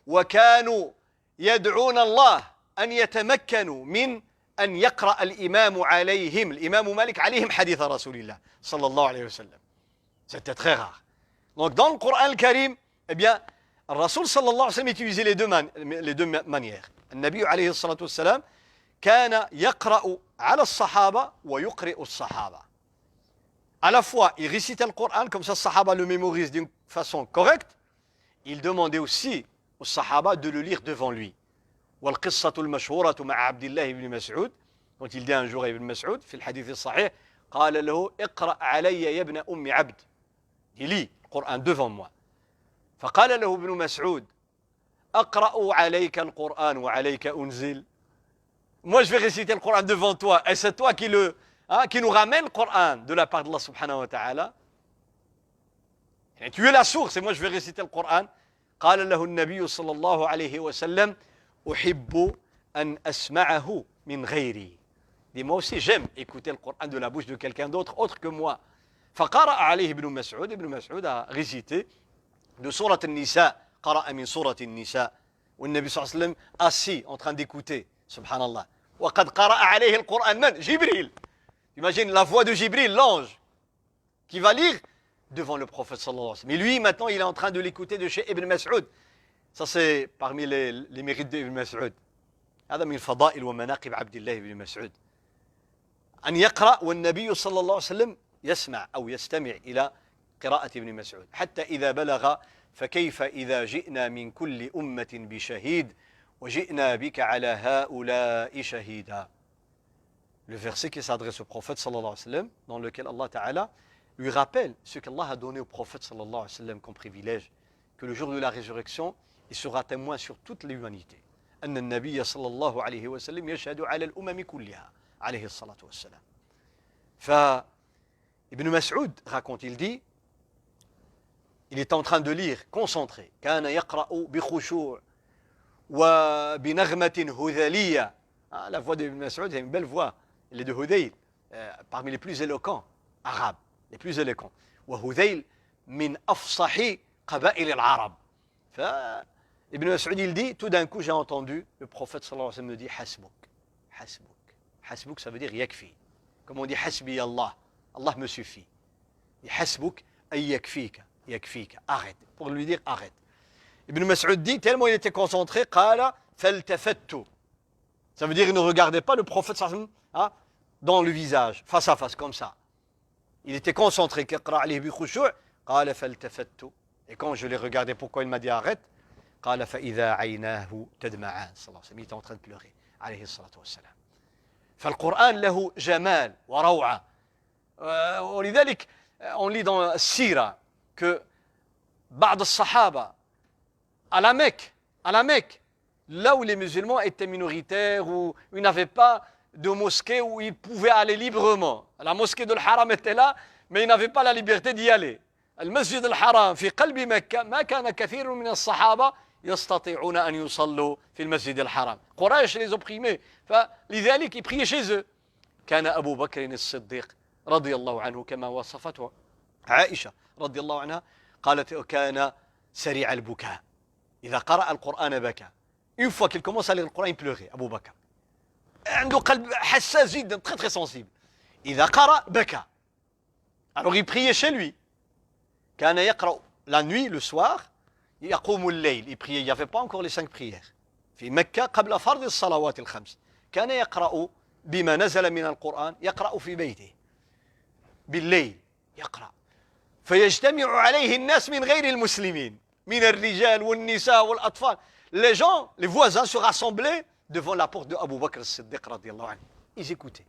وكانوا يدعون الله أن يتمكنوا من أن يقرأ الإمام عليهم. الإمام مالك عليهم حديث رسول الله صلى الله عليه وسلم. C'était très rare. Donc dans le Coran al-Karim, eh bien, le Rasoul صلى الله عليه وسلم utilisait les deux manières. النبي عليه الصلاة والسلام كان يقرأ على الصحابة ويقرئ الصحابة. À la fois, il récitait le Coran, comme ça le Sahaba le mémorise d'une façon correcte, il demandait aussi aux Sahaba de le lire devant lui. والقصة المشهورة مع عبد الله بن مسعود, quand il dit un jour à Ibn Mas'ud, في الحديث الصحيح, قال له اقرأ علي يا ابن أم عبد. Il lit le Coran devant moi. فقال له ابن مسعود أقرأ عليك القرآن وعليك أنزل. Moi je vais réciter le Coran devant toi et c'est toi qui nous ramène le Coran de la part d'Allah subhanahu wa ta'ala. Et tu es la source et moi je vais réciter le Coran. قال له النبي صلى الله عليه وسلم أحب أن أسمعه من غيري. Dit moi aussi j'aime écouter le Coran de la bouche de quelqu'un d'autre autre que moi. فقرأ عليه ابن مسعود. Ibn Mas'ud a récité de sourate An-Nisa. قرأ من سورة النساء والنبي صلى الله عليه وسلم assis en train d'écouter. Subhanallah. وقد قرأ عليه القرآن من جبريل. Imagine la voix de Jibril, l'ange, qui va lire devant le prophète sallallahu alayhi wa sallam. Mais lui, maintenant, il est en train de l'écouter de chez Ibn Mas'ud. Ça, c'est parmi les mérites d'Ibn Mas'ud. هذا من فضائل ومناقب عبد الله بن مسعود. أن يقرأ والنبي صلى الله عليه وسلم يسمع أو يستمع إلى قراءة ابن مسعود حتى إذا بلغ فكيف إذا جئنا من كل أمة بشهيد وجئنا بك على هؤلاء شهيدا. Le verset qui s'adresse au prophète sallallahu alayhi wa sallam, dans lequel Allah Ta'ala lui rappelle ce qu'Allah a donné au prophète sallallahu alayhi wa sallam comme privilège, que le jour de la résurrection, il sera témoin sur toute l'humanité. أن النبي صلى الله عليه وسلم يشهد على الأمم كلها عليه الصلاة والسلام. فابن مسعود raconte, il dit, il est en train de lire, concentré. كان يقرأ بخشوع وبنغمة هذلية. La voix d'Ibn Mas'ud, c'est une belle voix. Il est de Hudayl, parmi les plus éloquents arabes, les plus éloquents. وهذيل من أفصح قبائل العرب. Ibn Mas'ud, il dit, tout d'un coup, j'ai entendu le prophète sallallahu alayhi wa sallam me dire hasbouk, hasbouk. Hasbouk, ça veut dire yakfi. Comme on dit hasbi Allah, Allah me suffit. Et hasbouk ay yakfika, yakfika, arrête. Pour lui dire arrête. Ibn Mas'ud dit, tellement il était concentré, qala faltafattu. Ça veut dire qu'il ne regardait pas le prophète sallallahu alayhi wa sallam dans le visage, face à face, comme ça. Il était concentré. Qara alayhi bi khushu', qala faltafattu. Et quand je l'ai regardé, pourquoi il m'a dit arrête? قال فإذا عيناه تدمعان. صلى الله عليه وسلم, il était en train de pleurer عليه الصلاة والسلام. فالقرآن له جمال وروعة. ولذلك on lit dans السيرة que بعض الصحابة à la Mecque, là où les musulmans étaient minoritaires, où ils n'avaient pas de mosquée où ils pouvaient aller librement. La mosquée de l'Haram était là, mais ils n'avaient pas la liberté d'y aller. المسجد الحرام في قلب مكة ما كان كثير من الصحابة يستطيعون أن يصلوا في المسجد الحرام. قريش les opprimés. فلذلك ils priaient chez eux. كان أبو بكر الصديق رضي الله عنه كما وصفته عائشة رضي الله عنها قالت كان سريع البكاء. إذا قرأ القرآن بكى. Une fois qu'il commence à lire le Coran, il pleurait. أبو بكر. عنده قلب حساس جدا, très très sensible. إذا قرأ بكى. Alors il priait chez lui. كان يقرأ la nuit, le soir, يقوم الليل, il priait, il n'y avait pas encore les 5 prières. في مكة قبل فرض الصلوات الخمس. كان يقرأ بما نزل من القرآن, يقرأ في بيته. بالليل يقرأ. فيجتمع عليه الناس من غير المسلمين, من الرجال والنساء والأطفال. Les gens, les voisins se rassemblaient devant la porte de Abu Bakr as-Siddiq radiyallahu anhu. Ils écoutaient.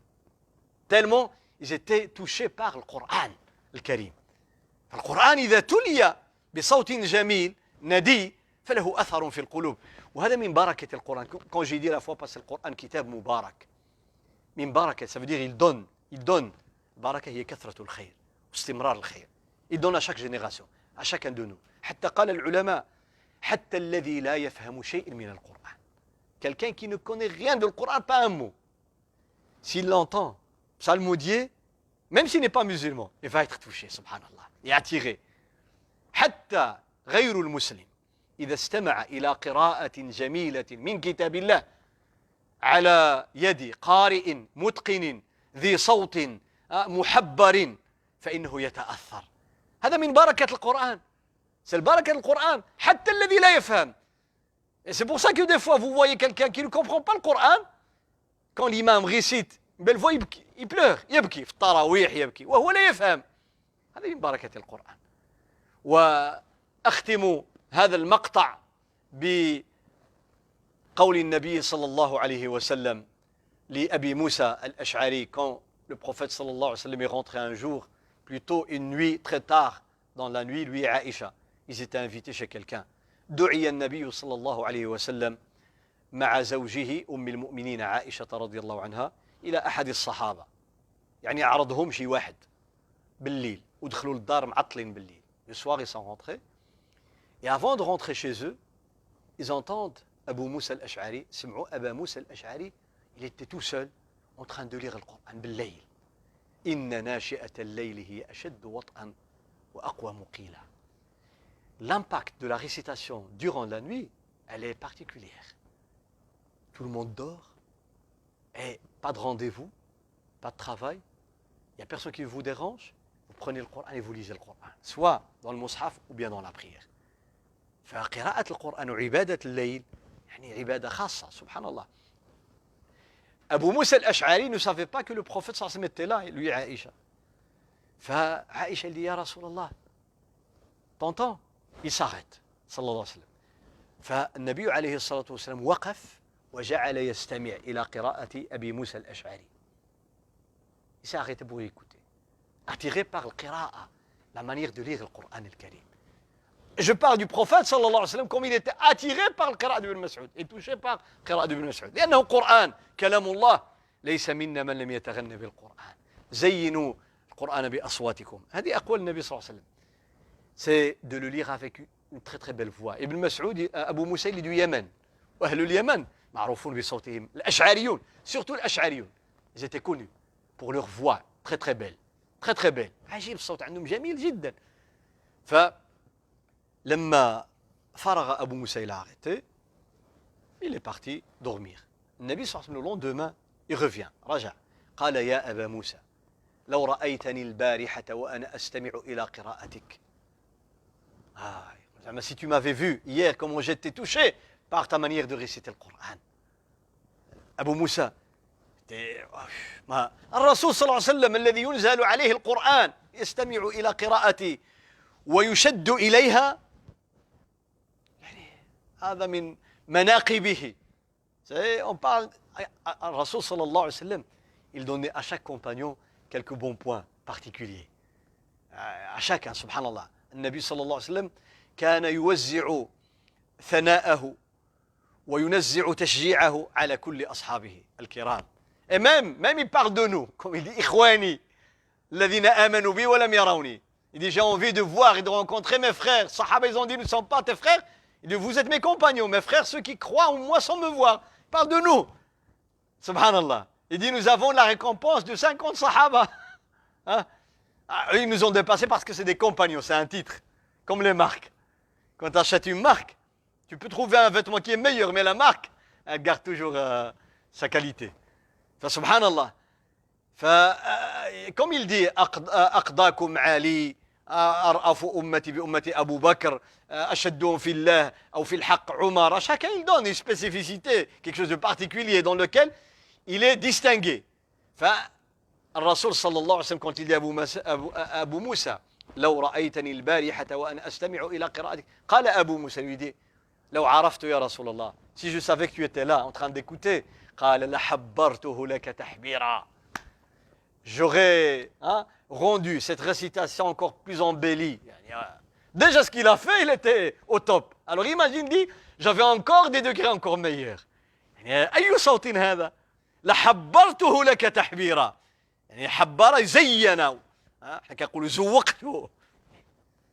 Tellement ils étaient touchés par le Coran, le Karim. القرآن إذا تلي بصوت جميل ندي فله أثر في القلوب. وهذا من بركة القرآن. Quand j'ai dit la fois parce que le Coran كتاب مبارك. من بركة, ça veut dire il donne. بركة هي كثرة الخير واستمرار الخير. Il donne à chaque génération, à chacun de nous. حتى قال العلماء حتى الذي لا يفهم شيء من القرآن. Quelqu'un qui ne connaît rien de le Coran, pas un mot. S'il l'entend psalmodier, même s'il n'est pas musulman, il va être touché, subhanallah, et attiré. حتى غير المسلم إذا استمع إلى قراءة جميلة من كتاب الله على يد قارئ متقن ذي صوت محبر فإنه يتأثر. هذا من بركة القرآن. C'est le بركة القرآن. حتى الذي لا يفهم. Et c'est pour ça que des fois vous voyez quelqu'un qui ne comprend pas le Coran, quand l'imam récite une belle voix, il pleure, يبكي في التراويح يبكي وهو لا يفهم. هذا من بركة القرآن. وأختم هذا المقطع بقول النبي صلى الله عليه وسلم لأبي موسى الأشعري quand le prophète صلى الله عليه وسلم est rentré un jour, plutôt une nuit très tard dans la nuit, lui et Aïcha, ils étaient invités chez quelqu'un. دعي النبي صلى الله عليه وسلم مع زوجه أم المؤمنين عائشة رضي الله عنها إلى أحد الصحابة. يعني عرضهم شي واحد بالليل ودخلوا للدار معطلين بالليل. Le soir ils sont rentrés et avant de rentrer chez eux, ils entendent Abu Moussa al-Ash'ari, سمعوا أبا موسى الأشعري, il était tout seul en train de lire le Coran بالليل. إن ناشئة الليل هي أشد وطئا وأقوى مقيلا. L'impact de la récitation durant la nuit, elle est particulière. Tout le monde dort, et pas de rendez-vous, pas de travail, il n'y a personne qui vous dérange, vous prenez le Coran et vous lisez le Coran, soit dans le mushaf ou bien dans la prière. فقراءة القرآن وعبادة الليل يعني عبادة خاصة, سبحان الله. Abu Moussa al-Ash'ari ne savait pas que le prophète sallallahu alayhi wa sallam était là, lui et Aïcha. فعائشة elle dit, Ya Rasulallah, t'entends? Il s'arrête, sallallahu alayhi wa sallam. فالنبي عليه الصلاة والسلام وقف وجعل يستمع إلى قراءة أبي موسى الأشعري. Il s'est arrêté pour écouter. Attiré par le qira'a, la manière de lire le Coran al-Karim. Je parle du prophète sallallahu alayhi wa sallam comme il était attiré par le qira'a d'Ibn Mas'ud et touché par le qira'a d'Ibn Mas'ud. لأنه قرآن كلام الله ليس منا من لم يتغنى بالقرآن. زينوا القرآن بأصواتكم. هذه أقوال النبي صلى الله عليه وسلم. C'est de le lire avec une très très belle voix. Ibn Mas'ud, Abu Moussa, il est du Yémen. وأهل اليمن معروفون بصوتهم. الأشعريون, surtout الأشعريون, ils étaient connus pour leur voix très très belle. Très très belle. عجيب الصوت عندهم جميل جدا. فلما فرغ أبو موسى, il a arrêté, il est parti dormir. النبي صلى الله عليه وسلم le lendemain, il revient, رجع. قال يا أبا موسى لو رأيتني البارحة وأنا أستمع إلى قراءتك. Si tu m'avais vu hier, comment j'étais touché par ta manière de réciter le Coran. Abu Moussa, الرسول صلى الله عليه وسلم الذي ينزل عليه القرآن يستمع إلى قراءتي ويشد إليها, يعني هذا من مناقبه. On parle, الرسول صلى الله عليه وسلم, il donnait à chaque compagnon quelques bons points particuliers. À chacun, subhanallah. النبي صلى الله عليه وسلم كان يوزع ثناءه وينزع تشجيعه على كل أصحابه الكرام. Et même il parle de nous, comme il dit, إخواني الذين آمنوا بي ولم يروني. Il dit, j'ai envie de voir et de rencontrer mes frères. Sahaba, ils ont dit, nous ne sommes pas tes frères. Il dit, vous êtes mes compagnons, mes frères, ceux qui croient en moi sans me voir. Il parle de nous. Subhanallah. Il dit, nous avons la récompense de 50 Sahaba. Hein? Ils nous ont dépassés parce que c'est des compagnons, c'est un titre, comme les marques. Quand tu achètes une marque, tu peux trouver un vêtement qui est meilleur, mais la marque, elle garde toujours sa qualité. Subhanallah. Comme il dit, أقضاكم عالي أرأف أمتي بأمتي أبو بكر أشدهم في الله أو في الحق عمر. Chacun il donne une spécificité, quelque chose de particulier dans lequel il est distingué. الرسول صلى الله عليه وسلم quand il dit أبو موسى لو رأيتني البارحة وأنا أستمع إلى قراءتك. قال أبو موسى, lui dit, لو عرفت يا رسول الله, si je savais que tu étais là en train d'écouter, قال لحبرته لك تحبيرا. J'aurais rendu cette récitation encore plus embellie. Déjà ce qu'il a fait, il était au top. Alors imagine, dit, j'avais encore des degrés encore meilleurs. أي صوت هذا؟ لحبرته لك تحبيرا. يعني حبر زينا. احنا كنقولوا زوقته.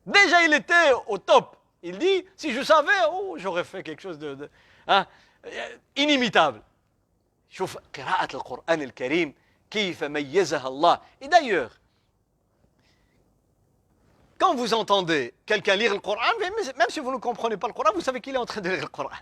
Déjà il était au top. Il dit, si je savais, j'aurais fait quelque chose de inimitable. شوف قراءة القرآن الكريم كيف ميزها الله. Et d'ailleurs, quand vous entendez quelqu'un lire le Coran, même si vous ne comprenez pas le Coran, vous savez qu'il est en train de lire le Coran.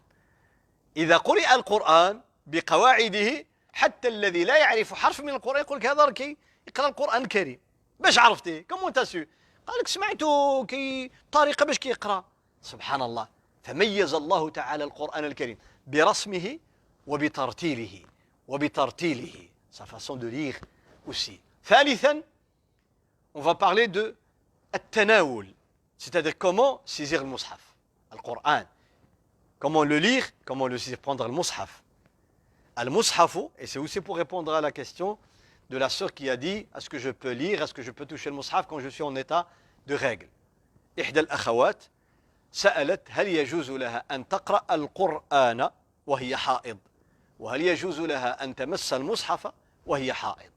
إذا قرئ القرآن بقواعده حتى الذي لا يعرف حرف من القرآن يقول لك هذا ركي يقرأ القرآن الكريم. باش عرفتي؟ كم انت سو؟ قال لك سمعته كي طريقة باش كيقرأ. سبحان الله. فميز الله تعالى القرآن الكريم برسمه وبترتيله وبترتيله. Sa façon de lire aussi. ثالثا, on va parler de التناول, c'est-à-dire comment saisir le mushaf, Al-Qur'an. Comment le lire? Comment le prendre al-Mushaf? Al-Mushaf, et c'est aussi pour répondre à la question de la sœur qui a dit est-ce que je peux lire, est-ce que je peux toucher le Mushaf quand je suis en état de règle? إحدى الأخوات سألت هل يجوز لها أن تقرأ القرآن وهي حائض وهل يجوز لها أن تمس المصحف وهي حائض.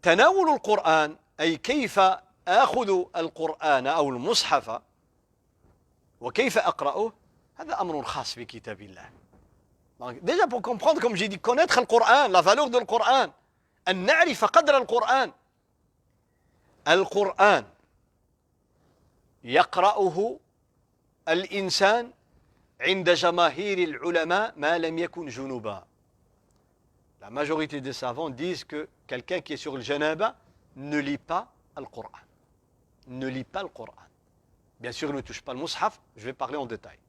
تناول القرآن أي كيف آخذ القرآن أو المصحف وكيف أقرأه هذا أمر خاص بكتاب الله. Donc, déjà pour comprendre, comme j'ai dit, connaître le Coran, la valeur du Coran, أن نعرف قدر القرآن. القرآن يقرأه الإنسان عند جماهير العلماء ما لم يكن جنوبا. La majorité des savants disent que quelqu'un qui est sur le janaba ne lit pas le Coran. Ne lit pas le Coran. Bien sûr, il ne touche pas le mushaf, je vais parler en détail.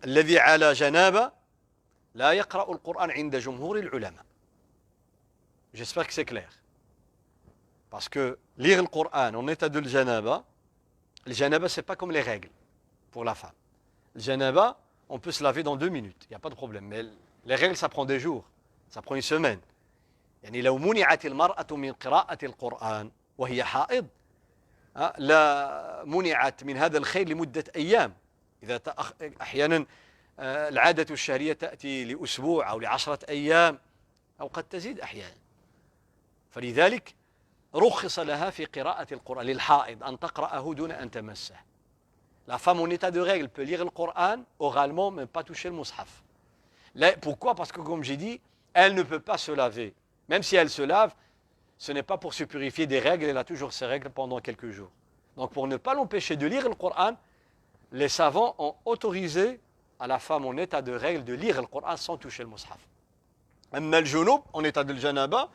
الذي على جنابة لا يقرأ القرآن عند جمهور العلماء. J'espère que c'est clair. Parce que lire le Coran en état de janaba, le janaba c'est pas comme les règles pour la femme. Le janaba, on peut se laver dans 2 minutes, il n'y a pas de problème. Mais les règles ça prend des jours, ça prend une semaine. يعني لو منعت المرأة من قراءة القرآن وهي حائض لا منعت من هذا الخير لمدة أيام. إذا أحيانا العادة الشهرية تأتي لأسبوع أو ل10 أيام أو قد تزيد أحيانا. فلذلك رخص لها في قراءة القرآن للحائض أن تقرأه دون أن تمسه. La femme en état de règle peut lire le Coran oralement, mais pas toucher le mushaf. Pourquoi? Parce que comme j'ai dit, elle ne peut pas se laver. Même si elle se lave, ce n'est pas pour se purifier des règles, elle a toujours ses règles pendant quelques jours. Donc pour ne pas l'empêcher de lire le Coran, les savants ont autorisé à la femme en état de règle de lire le Coran sans toucher le mushaf. Amma al-junub, en état de janaba,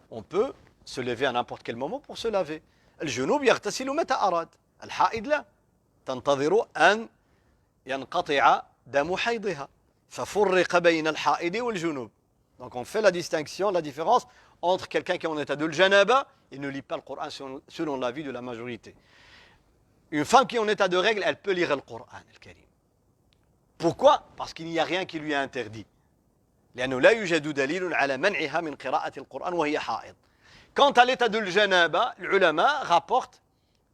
on peut se lever à n'importe quel moment pour se laver. الجنوب يغتسل متى أراد. الحائض لا. تنتظر أن ينقطع دم حيضها. ففرق بين الحائض والجنوب. Donc on fait la distinction, la différence entre quelqu'un qui est en état de janaba et ne lit pas le Coran selon l'avis de la majorité. Une femme qui est en état de règle, elle peut lire le Coran al-Karim. Pourquoi? Parce qu'il n'y a rien qui lui a interdit. لأنه لا يوجد دليل على منعها من قراءة القرآن وهي حائض. Quant à l'état de janaba, les ulama rapportent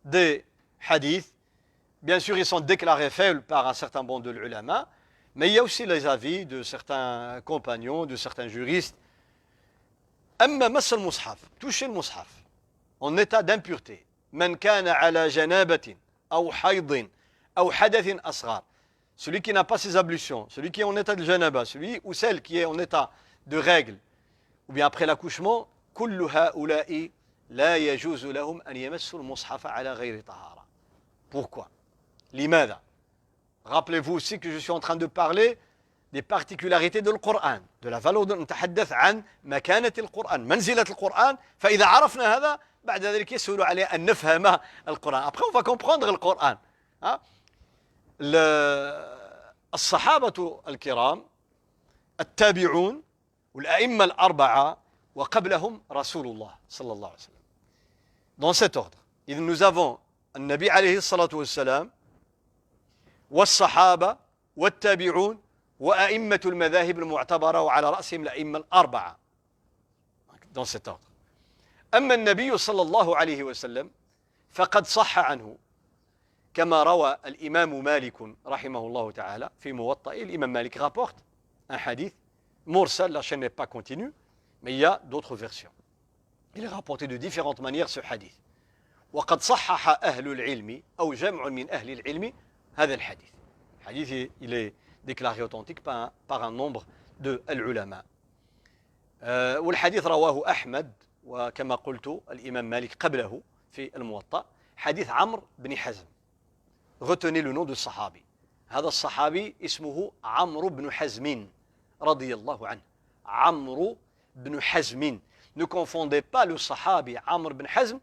des hadiths. Bien sûr, ils sont déclarés faibles par un certain nombre de l'ulama, mais il y a aussi les avis de certains compagnons, de certains juristes. أما مس المصحف, toucher le mushaf, en état d'impureté. من كان على جنابة أو حيض أو حدث أصغر. Celui qui n'a pas ses ablutions, celui qui est en état de janaba, celui ou celle qui est en état de règle, ou bien après l'accouchement, كل هؤلاء لا يجوز لهم أن يمسوا المصحف على غير طهارة. Pourquoi? لماذا? Rappelez-vous aussi que je suis en train de parler des particularités du Coran, de la valeur de نتحدث عن مكانة القرآن, منزلة القرآن. فإذا عرفنا هذا بعد ذلك يسهل علينا أن نفهم القرآن. Après on va comprendre le Coran. الصحابة الكرام التابعون والأئمة الأربعة وقبلهم رسول الله صلى الله عليه وسلم. Dans cet ordre, nous avons النبي عليه الصلاة والسلام والصحابة والتابعون وأئمة المذاهب المعتبرة وعلى رأسهم الأئمة الأربعة. Dans cet ordre. أما النبي صلى الله عليه وسلم فقد صح عنه كما روى الإمام مالك رحمه الله تعالى في موطئ. الإمام مالك rapporte un hadith mursal, la chaîne n'est pas continue, mais il y a d'autres versions. Il est rapporté de différentes manières ce hadith. وقد صحح أهل العلم أو جمع من أهل العلم هذا الحديث. الحديث il est déclaré authentique par un nombre de العلماء. والحديث رواه أحمد وكما قلت الإمام مالك قبله في الموطأ. حديث عمرو بن حزم. Retenez le nom de sahabi. هذا الصحابي اسمه عمرو بن حزم رضي الله عنه. عمرو بن حزم. Ne confondez pas le sahabi Amr ibn Hazm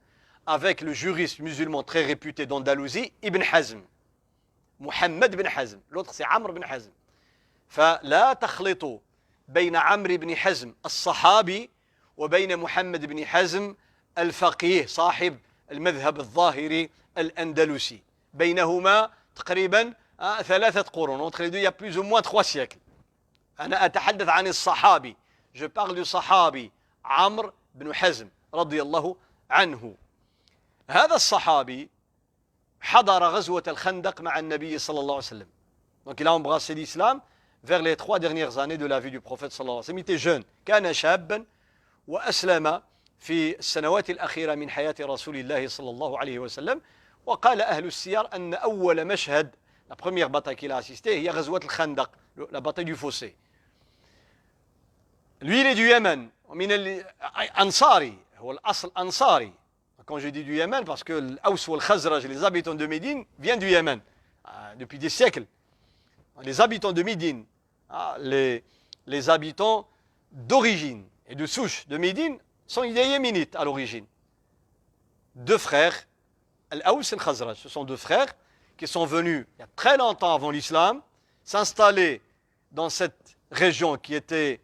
avec le juriste musulman très réputé d'Andalousie, Ibn Hazm. Muhammad ibn Hazm. L'autre c'est Amr ibn Hazm. فلا تخلطوا بين عمرو بن حزم الصحابي وبين محمد بن حزم الفقيه صاحب المذهب الظاهري الأندلسي. بينهما تقريبا 3 قرون. Entre les deux, il y a plus ou moins 3 siècles. أنا أتحدث عن الصحابي. Je parle du صحابي عمرو بن حزم رضي الله عنه. هذا الصحابي حضر غزوة الخندق مع النبي صلى الله عليه وسلم. Donc il a embrassé l'islam vers les 3 dernières années de la vie du prophète صلى الله عليه وسلم. Il était jeune. كان شابا وأسلم في السنوات الأخيرة من حياة رسول الله صلى الله عليه وسلم. وقال أهل السير أن أول مشهد, la première bataille qu'il a assistée, هي غزوة الخندق, la bataille du fossé. Lui, il est du Yémen, من الأنصاري, هو الأصل أنصاري. Quand je dis du Yémen, parce que l'Aws ou le Khazraj, les habitants de Médine, viennent du Yémen, depuis des siècles. Les habitants de Médine, les habitants d'origine et de souche de Médine sont des Yéménites à l'origine. 2 frères, l'Aws et le Khazraj, ce sont 2 frères qui sont venus il y a très longtemps avant l'islam, s'installer dans cette région qui était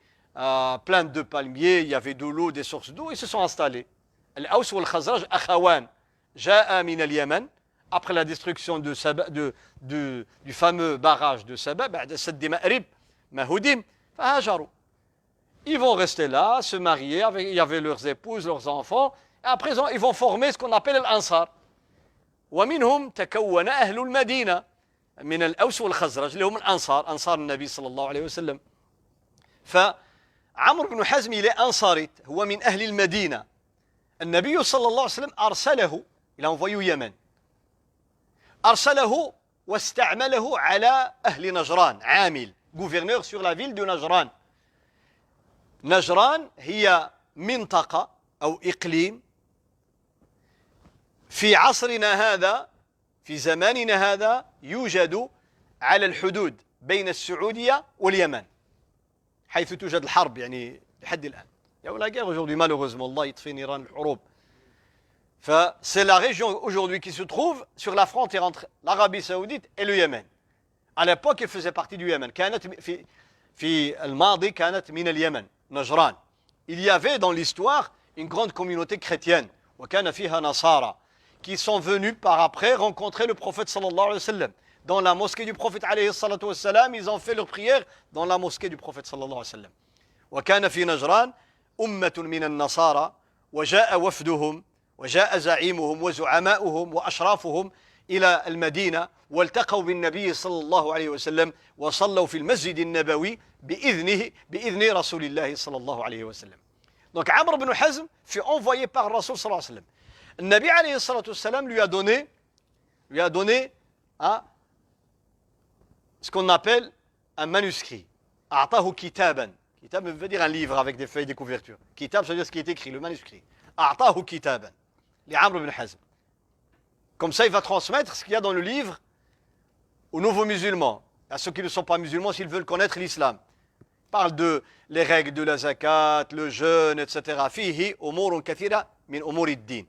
pleine de palmiers, il y avait de l'eau, des sources d'eau, et se sont installés. الأوس والخزرج أخوان جاء من اليمن après la destruction du fameux barrage de Saba بعد سد مأرب ما هدم فهاجروا. Ils vont rester là, se marier, il y avait leurs épouses, leurs enfants, et après ils vont former ce qu'on appelle الأنصار. ومنهم تكون أهل المدينة من الأوس والخزرج اللي هم الأنصار, أنصار النبي صلى الله عليه وسلم. فعمرو بن حزم il est أنصاري, هو من أهل المدينة. النبي صلى الله عليه وسلم أرسله, il a envoyé au Yémen, أرسله واستعمله على أهل نجران, عامل, gouverneur sur la ville de نجران. نجران هي منطقة أو إقليم في عصرنا هذا, في زماننا هذا, يوجد على الحدود بين السعودية واليمن, حيث توجد الحرب يعني لحد الآن. Il y a la guerre aujourd'hui, malheureusement. Allah يطفي نيران الحروب. C'est la région aujourd'hui qui se trouve sur la frontière entre l'Arabie Saoudite et le Yémen. À l'époque, il faisait partie du Yémen. كانت في الماضي كانت من اليمن, نجران. Il y avait dans l'histoire une grande communauté chrétienne, وكان فيها نصارى, qui sont venus par après rencontrer le prophète sallallahu alayhi wa sallam. Dans la mosquée du prophète alayhi salatu wa sallam, ils ont fait leur prière dans la mosquée du prophète sallallahu alayhi wa sallam. وكان في نجران أمة من النصارى وجاء وفدهم وجاء زعيمهم وزعماؤهم وأشرافهم إلى المدينة والتقوا بالنبي صلى الله عليه وسلم وصلوا في المسجد النبوي بإذن رسول الله صلى الله عليه وسلم. Donc Amr ibn Hazm fut envoyé par Rasul صلى الله عليه وسلم. Le Nabi عليه الصلاة والسلام lui a donné ce qu'on appelle un manuscrit. أعطاه كتابا. Kitab veut dire un livre avec des feuilles, des couvertures. Kitab, ça veut dire ce qui est écrit, le manuscrit. أعطاه كتابا لعمرو بن حزم. Comme ça, il va transmettre ce qu'il y a dans le livre aux nouveaux musulmans, à ceux qui ne sont pas musulmans s'ils veulent connaître l'islam. Il parle de les règles de la zakat, le jeûne, etc. فيه أمور كثيرة من أمور الدين.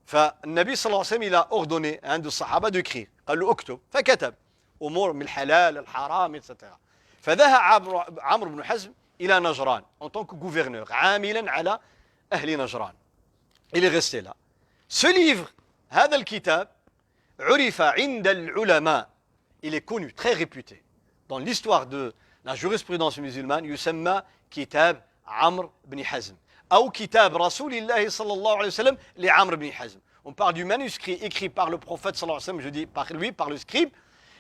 فالنبي صلى الله عليه وسلم il a ordonné à un des sahaba d'écrire. قال له اكتب فكتب أمور من الحلال الحرام etc. فذهب عمرو بن حزم إلى نجران en tant que gouverneur عاملا على أهل نجران. Il est resté là. Ce livre, هذا الكتاب, عرف عند العلماء, il est connu, très réputé. Dans l'histoire de la jurisprudence musulmane, يسمى كتاب عمرو بن حزم أو كتاب رسول الله صلى الله عليه وسلم لعمرو بن حزم. On parle du manuscrit écrit par le prophète صلى الله عليه وسلم, je dis par lui, par le scribe,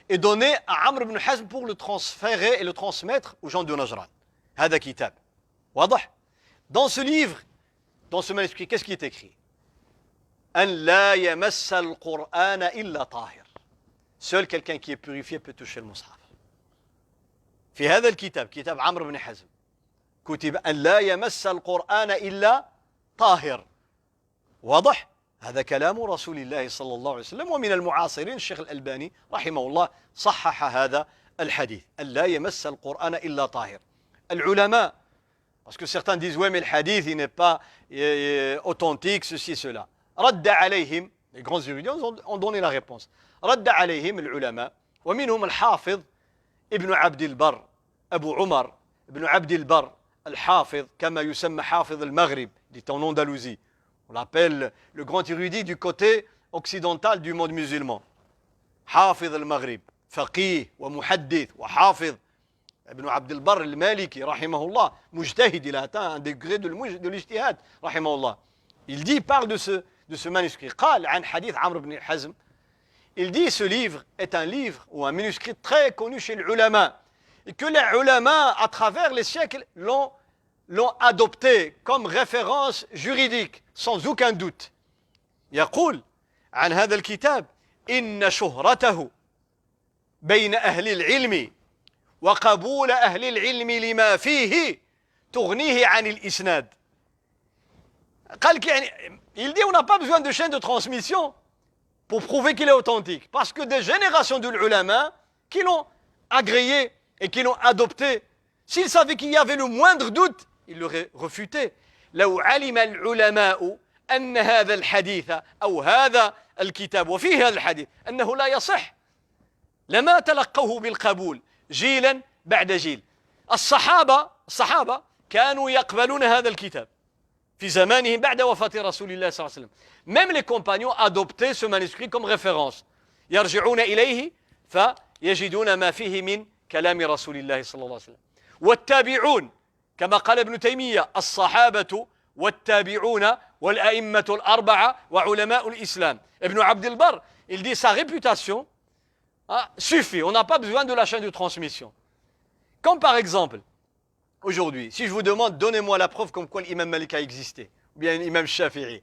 et donné à Amr ibn Hazm pour le transférer et le transmettre aux gens de Najran. هذا كتاب. واضح? Dans ce livre, dans ce manuscrit, qu'est-ce qui est écrit? أن لا يمس القرآن إلا طاهر. Seul quelqu'un qui est purifié peut toucher le mushaf. في هذا الكتاب, كتاب عمرو بن حزم, كتب أن لا يمس القرآن إلا طاهر. واضح؟ هذا كلام رسول الله صلى الله عليه وسلم. ومن المعاصرين الشيخ الألباني رحمه الله صحح هذا الحديث, أن لا يمس القرآن إلا طاهر. العلماء, parce que certains disent oui mais le hadith il n'est pas authentique, ceci cela. رد عليهم, les grands érudits ont donné la réponse. رد عليهم العلماء, ومنهم الحافظ ابن عبد البر, أبو عمر ابن عبد البر الحافظ, كما يسمى حافظ المغرب, dit en Andalousie. On l'appelle le grand érudit du côté occidental du monde musulman. حافظ المغرب فقيه ومحدث وحافظ ابن عبد البر المالكي رحمه الله مجتهد, il a atteint un degré de l'ijtihad رحمه الله. Il dit, il parle de ce manuscrit. قال عن حديث عمرو بن حزم. Il dit ce livre est un livre ou un manuscrit très connu chez les ulama et que les ulama à travers les siècles l'ont adopté comme référence juridique sans aucun doute. يقول عن هذا الكتاب إن شهرته بين أهل العلم وقبول أهل العلم لما فيه تغنيه عن الإسناد. قال يعني, il dit on n'a pas besoin de chaîne de transmission pour prouver qu'il est authentique. Parce que des générations de l'ulama qui l'ont agréé et qui l'ont adopté, s'ils savaient qu'il y avait le moindre doute, ils l'auraient refuté. لو علم العلماء أن هذا الحديث أو هذا الكتاب وفيه هذا الحديث أنه لا يصح لما تلقوه بالقبول جيلا بعد جيل. الصحابة كانوا يقبلون هذا الكتاب في زمانهم بعد وفاة رسول الله صلى الله عليه وسلم. Même les compagnons adoptaient ce manuscrit comme référence. يرجعون إليه فيجدون ما فيه من كلام رسول الله صلى الله عليه وسلم. والتابعون كما قال ابن تيمية الصحابة والتابعون والأئمة الأربعة وعلماء الإسلام. Ibn Abd al-Barr, il dit sa réputation suffit, on n'a pas besoin de la chaîne de transmission. Comme par exemple, aujourd'hui, si je vous demande, donnez-moi la preuve comme quoi l'imam Malik a existé, ou bien l'imam Shafi'i,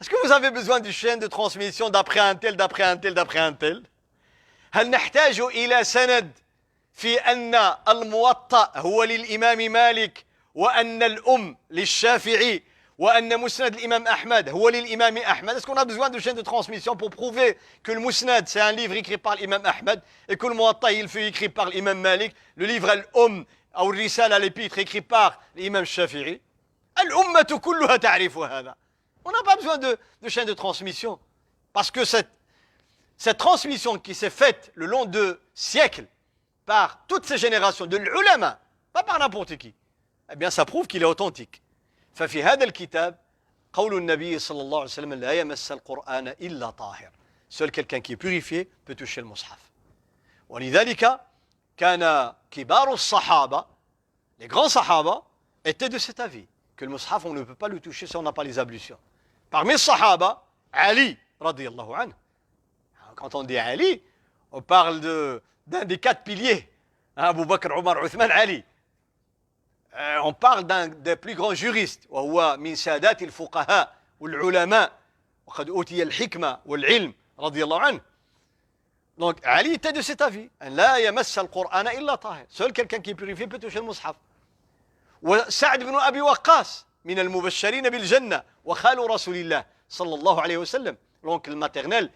est-ce que vous avez besoin d'une chaîne de transmission d'après un tel, d'après un tel, d'après un tel? هل نحتاج إلى سند في أن الموطأ هو للإمام مالك وأن الأم للشافعي وأن مسند الإمام أحمد هو للإمام أحمد? Est-ce qu'on a besoin de chaîne de transmission pour prouver que le Musnad c'est un livre écrit par l'imam Ahmed et que le Muwatta il fut écrit par l'imam Malik, le livre Al-Umm أو الرسالة l'épître écrit par l'imam Shafi'i? الأمة كلها تعرف هذا. On n'a pas besoin de chaîne de transmission parce que cette transmission qui s'est faite le long de siècles par toutes ces générations de l'ulama, pas par n'importe qui, eh bien ça prouve qu'il est authentique. ففي هذا الكتاب قول النبي صلى الله عليه وسلم لا يمس القرآن إلا طاهر. Seul quelqu'un qui est purifié peut toucher le mushaf. ولذلك كان كبار الصحابة, les grands sahaba étaient de cet avis que le mushaf on ne peut pas le toucher si on n'a pas les ablutions. Parmi les sahaba, Ali radiyallahu anhu. Quand on dit Ali, on parle d'un des 4 piliers. Abu Bakr, Omar, Uthman, Ali. On parle d'un des plus grands juristes. وهو من سادات الفقهاء والعلماء وقد أوتي الحكمة والعلم رضي الله عنه. Donc Ali était de cet avis. لا يمس القرآن إلا طاهر. Seul quelqu'un qui est purifié peut toucher le mushaf. وسعد بن أبي وقاص من المبشرين بالجنة وخال رسول الله صلى الله عليه وسلم. L'oncle maternel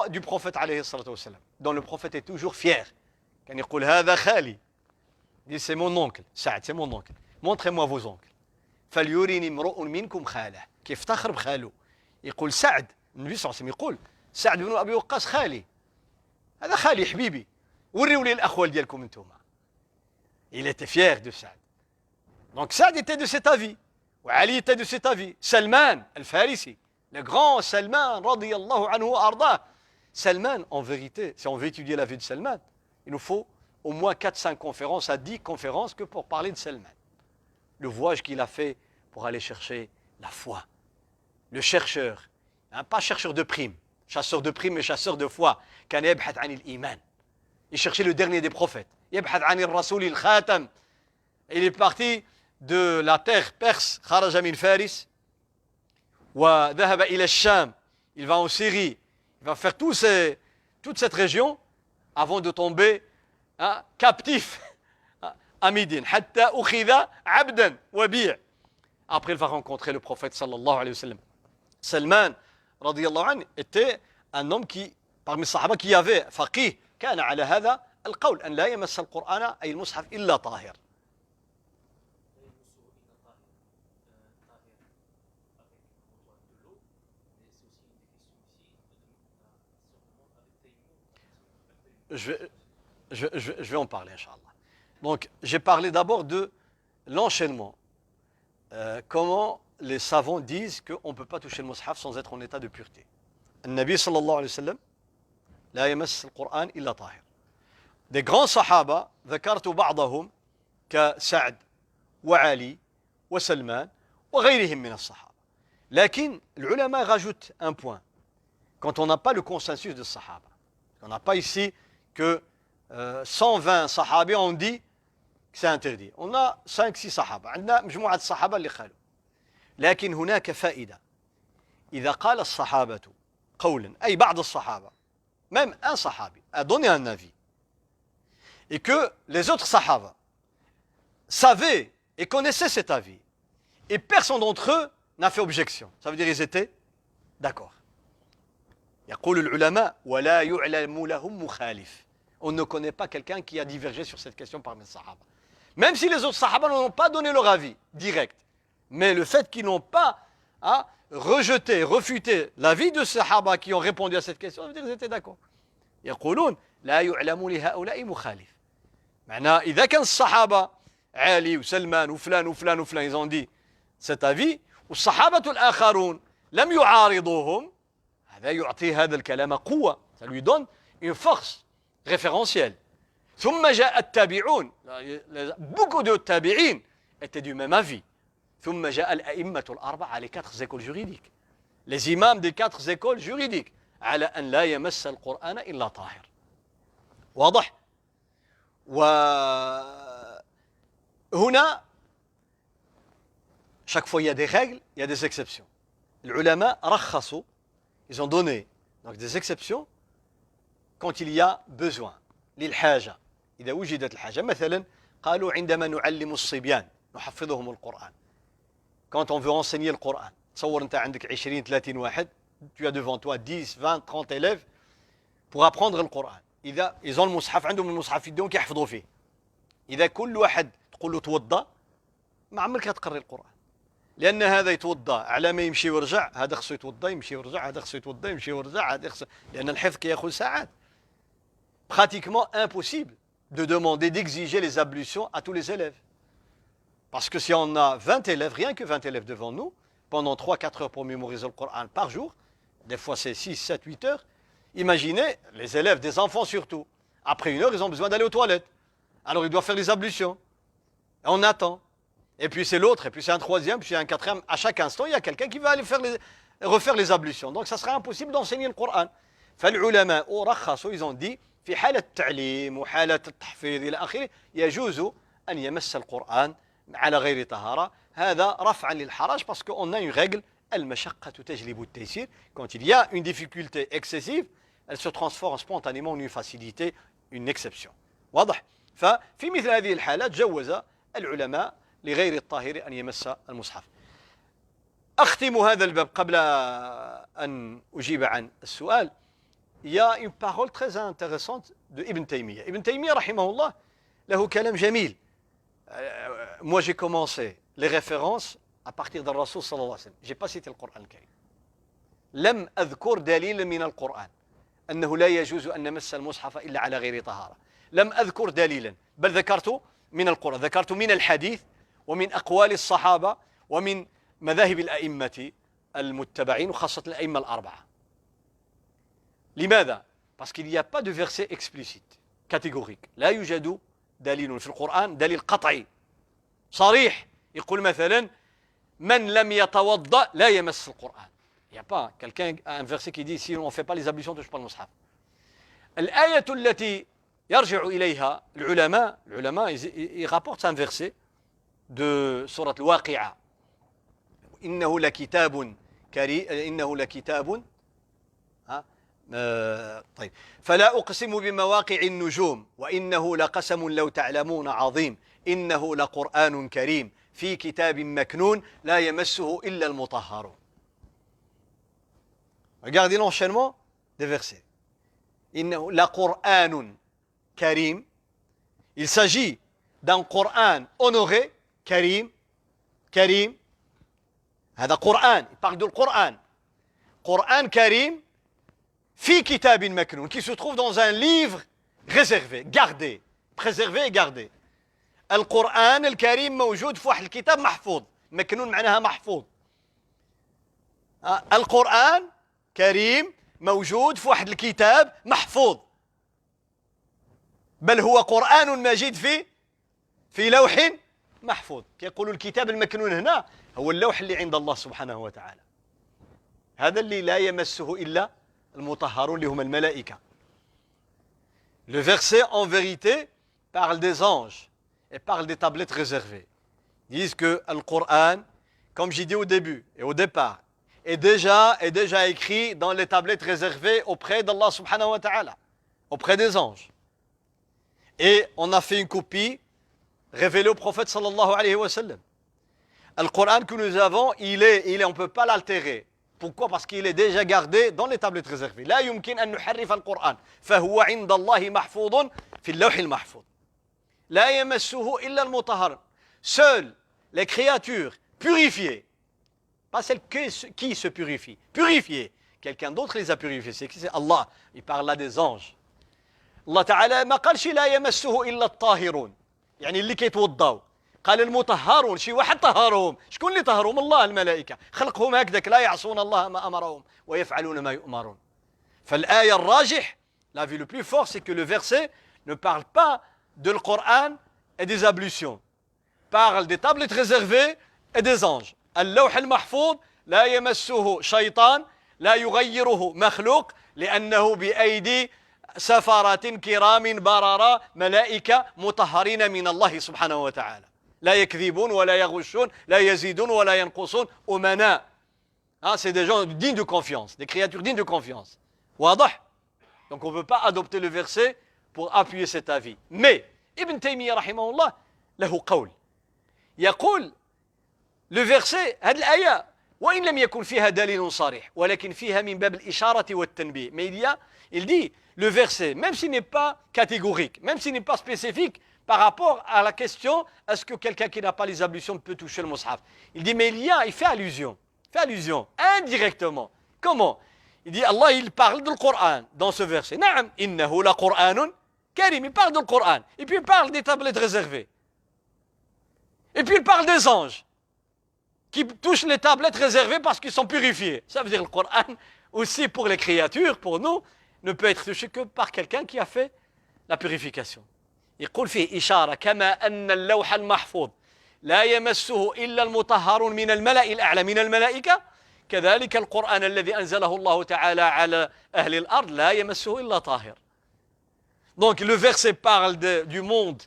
du prophète عليه الصلاة والسلام. Dont le prophète est toujours fier. كان يقول هذا خالي. Il dit c'est mon oncle, Saad, c'est mon oncle. Montrez-moi vos oncles. فليرني امرؤ منكم خاله. كيف تخر بخاله. يقول سعد النبي صلى الله عليه وسلم يقول سعد بن أبي وقاص خالي. هذا خالي حبيبي. وريوا لي الأخوال ديالكم انتوما. Il était fier de Saad. Donc Saad était de cet avis. وعلي était de cet avis. Salman al-Farisi, le grand Salman radiyallahu anhu wa arda. Salman, en vérité, si on veut étudier la vie de Salman, il nous faut au moins 4-5 conférences à 10 conférences que pour parler de Salman. Le voyage qu'il a fait pour aller chercher la foi. Le chercheur, pas chercheur de primes, chasseur de primes mais chasseur de foi. كان يبحث عن الإيمان. Il cherchait le dernier des prophètes. يبحث عن الرسول الخاتم. Il est parti de la terre perse, خرج من فارس وذهب إلى الشام. Il va en Syrie. Il va faire toute cette région avant de tomber captif à Médine. حتى أخذ عبدا وبيع. Après il va rencontrer le prophète sallallahu alayhi wa sallam. Salman radiyallahu anhu était un homme qui parmi les sahaba qui avait faqih كان على هذا القول أن لا يمس القرآن أي المصحف إلا طاهر. Je vais en parler, Inch'Allah. Donc, j'ai parlé d'abord de l'enchaînement. Comment les savants disent qu'on ne peut pas toucher le mushaf sans être en état de pureté. Le Nabi sallallahu alayhi wa sallam لا يمس القرآن إلا طاهر. Des grands صحابة ذكرت بعضهم كسعد وعلي وسلمان وغيرهم من الصحابة. لكن العلماء rajoutent un point. Quand on n'a pas le consensus de Sahaba, on n'a pas ici que 120 صحابي ont dit que c'est interdit. On a 5-6 صحابة. عندنا مجموعة الصحابة اللي قالوا. لكن هناك فائدة. إذا قال الصحابة قولا أي بعض الصحابة même un صحابي a donné un avis et que les autres صحابة savaient et connaissaient cet avis et personne d'entre eux n'a fait objection, ça veut dire ils étaient d'accord. يقول العلماء ولا يعلم لهم مخالف. On ne connaît pas quelqu'un qui a divergé sur cette question parmi les sahaba. Même si les autres sahaba n'ont pas donné leur avis direct. Mais le fait qu'ils n'ont pas rejeté, refuté l'avis de sahaba qui ont répondu à cette question, ça veut dire qu'ils étaient d'accord. يقولون لا يعلم لهؤلاء مخالف. معناه إذا كان الصحابة علي وسلمان وفلان وفلان وفلان ils ont dit cet avis والصحابة الآخرون لم يعارضوهم هذا يعطي هذا الكلام قوة. Ça lui donne une force référentielle. ثم جاء التابعون. Beaucoup de tabi'in étaient du même avis. ثم جاء الأئمة الأربعة les 4 écoles juridiques. Les imams des 4 écoles juridiques على أن لا يمس القرآن إلا طاهر. واضح؟ وهنا chaque fois il y a des règles, il y a des exceptions. العلماء رخصوا, ils ont donné donc des exceptions quand il y a besoin. للحاجة. إذا وجدت الحاجة. مثلا قالوا عندما نعلم الصبيان نحفظهم القرآن. Quand on veut enseigner le Coran. تصور أنت عندك 20-30 واحد. Tu as devant toi 10, 20, 30 élèves pour apprendre le Coran. إذا ils ont المصحف عندهم المصحف يدهم كيحفظوا فيه. إذا كل واحد تقول له توضأ ما عمرك هتقري القرآن. لأن هذا يتوضأ على ما يمشي ويرجع، هذا خصو يتوضأ يمشي ويرجع، هذا خصو يتوضأ يمشي ويرجع، هذا خصو، لأن الحفظ كياخذ ساعات. Pratiquement impossible de demander, d'exiger les ablutions à tous les élèves. Parce que si on a 20 élèves, rien que 20 élèves devant nous, pendant 3-4 heures pour mémoriser le Coran par jour, des fois c'est 6, 7, 8 heures, imaginez les élèves, des enfants surtout. Après 1 heure, ils ont besoin d'aller aux toilettes. Alors ils doivent faire les ablutions. Et on attend. Et puis c'est l'autre, et puis c'est un troisième, puis c'est un quatrième. À chaque instant, il y a quelqu'un qui va aller refaire les ablutions. Donc ça sera impossible d'enseigner le Coran. فالعلماء رخصوا, ils ont dit في حالة التعليم وحالة التحفيظ إلى آخره يجوز أن يمس القرآن على غير طهارة. هذا رفعا للحرج parce qu'on a une règle المشقة تجلب التيسير. Quand il y a une difficulté excessive, elle se transforme spontanément en une facilité, une exception. واضح؟ ففي مثل هذه الحالات جوز العلماء لغير الطاهر أن يمس المصحف. أختم هذا الباب قبل أن أجيب عن السؤال. Il y a une parole très intéressante de Ibn Taymiyyah. Ibn Taymiyyah, rahimahullah, له كلام جميل. Moi, j'ai commencé les références à partir d'un Rasoul sallallahu alayhi wa sallam. J'ai pas cité le Coran الكريم. لم أذكر دليلا من القرآن أنه لا يجوز أن نمس المصحف إلا على غير طهارة. لم أذكر دليلا، بل ذكرت من القرآن، ذكرت من الحديث ومن أقوال الصحابة ومن مذاهب الأئمة المتبعين وخاصة الأئمة الأربعة. لماذا؟ Parce qu'il n'y a pas de verset explicite, catégorique. لا يوجد دليل في القرآن دليل قطعي صريح يقول مثلا من لم يتوضأ لا يمس القرآن. Il n'y a pas quelqu'un, un verset qui dit si on ne fait pas les ablutions, on ne touche pas le mushaf. الآية التي يرجع إليها العلماء ils rapportent un verset de سورة الواقعة. إنه لكتاب كريم إنه لكتاب طيب فلا أقسم بمواقع النجوم وإنه لقسم لو تعلمون عظيم إنه لقرآن كريم في كتاب مكنون لا يمسه إلا المطهرون. Regardez l'enchaînement des versets. إنه لقرآن كريم. Il s'agit d'un Coran honoré, كريم. هذا قرآن. Il parle du Coran. Coran كريم في كتاب مكنون qui se trouve dans un livre réservé, gardé, préservé et gardé. القرآن الكريم موجود في واحد الكتاب محفوظ. مكنون معناها محفوظ. القرآن كريم موجود في واحد الكتاب محفوظ، بل هو قرآن مجيد في لوح محفوظ. كيقولوا الكتاب المكنون هنا هو اللوح اللي عند الله سبحانه وتعالى، هذا اللي لا يمسه إلا المطهرون اللي هم الملائكة. Le verset en vérité parle des anges et parle des tablettes réservées. Ils disent que le Coran, comme j'ai dit au début et au départ, est déjà écrit dans les tablettes réservées auprès d'Allah subhanahu wa ta'ala, auprès des anges. Et on a fait une copie révélée au prophète sallallahu alayhi wa sallam. Le Coran que nous avons, on ne peut pas l'altérer. Pourquoi? Parce qu'il est déjà gardé dans les tablettes réservées. لا يمكن أن نحرف القرآن فهو عند الله محفوظ في اللوح المحفوظ. لا يمسه إلا المطهر. Seuls les créatures purifiées, pas celles qui se purifient, purifiées. Quelqu'un d'autre les a purifiées. C'est qui? C'est Allah. Il parle là des anges. Allah Ta'ala ما قالش لا يمسه إلا الطاهرون، يعني اللي كيتوضاو. قال المطهرون، شي واحد طهرهم. شكون اللي طهرهم؟ الله. الملائكة خلقهم هكذاك لا يعصون الله ما أمرهم ويفعلون ما يؤمرون. فالآية الراجح, la vue le plus fort, c'est que le verset ne parle pas de le Coran et des ablutions, parle des tablettes réservées et des anges. اللوح المحفوظ لا يمسه شيطان لا يغيره مخلوق لأنه بأيدي سفرات كرام بررة ملائكة مطهرين من الله سبحانه وتعالى. لا يكذبون ولا يغشون لا يزيدون ولا ينقصون أمناء. C'est des gens dignes de confiance, des créatures dignes de confiance. واضح? Donc on ne peut pas adopter le verset pour appuyer cet avis. Mais Ibn Taymiyyah رحمه الله له قول يقول le verset هذه الآية وإن لم يكن فيها دليل صريح ولكن فيها من باب الإشارة والتنبيه. Mais il dit le verset, même s'il n'est pas catégorique, même s'il n'est pas spécifique par rapport à la question est-ce que quelqu'un qui n'a pas les ablutions peut toucher le mushaf, il dit mais il fait allusion indirectement. Comment? Il dit Allah, il parle du Coran dans ce verset. Naam, innahu la Qur'anun karim, il parle du Coran. Et puis il parle des tablettes réservées. Et puis il parle des anges qui touchent les tablettes réservées parce qu'ils sont purifiés. Ça veut dire le Coran aussi pour les créatures, pour nous, ne peut être touché que par quelqu'un qui a fait la purification. يقول فيه إشارة كما أن اللوح المحفوظ لا يمسه إلا المطهرون من الملأ الأعلى من الملائكة كذلك القرآن الذي أنزله الله تعالى على أهل الأرض لا يمسه إلا طاهر. Donc le verset parle du monde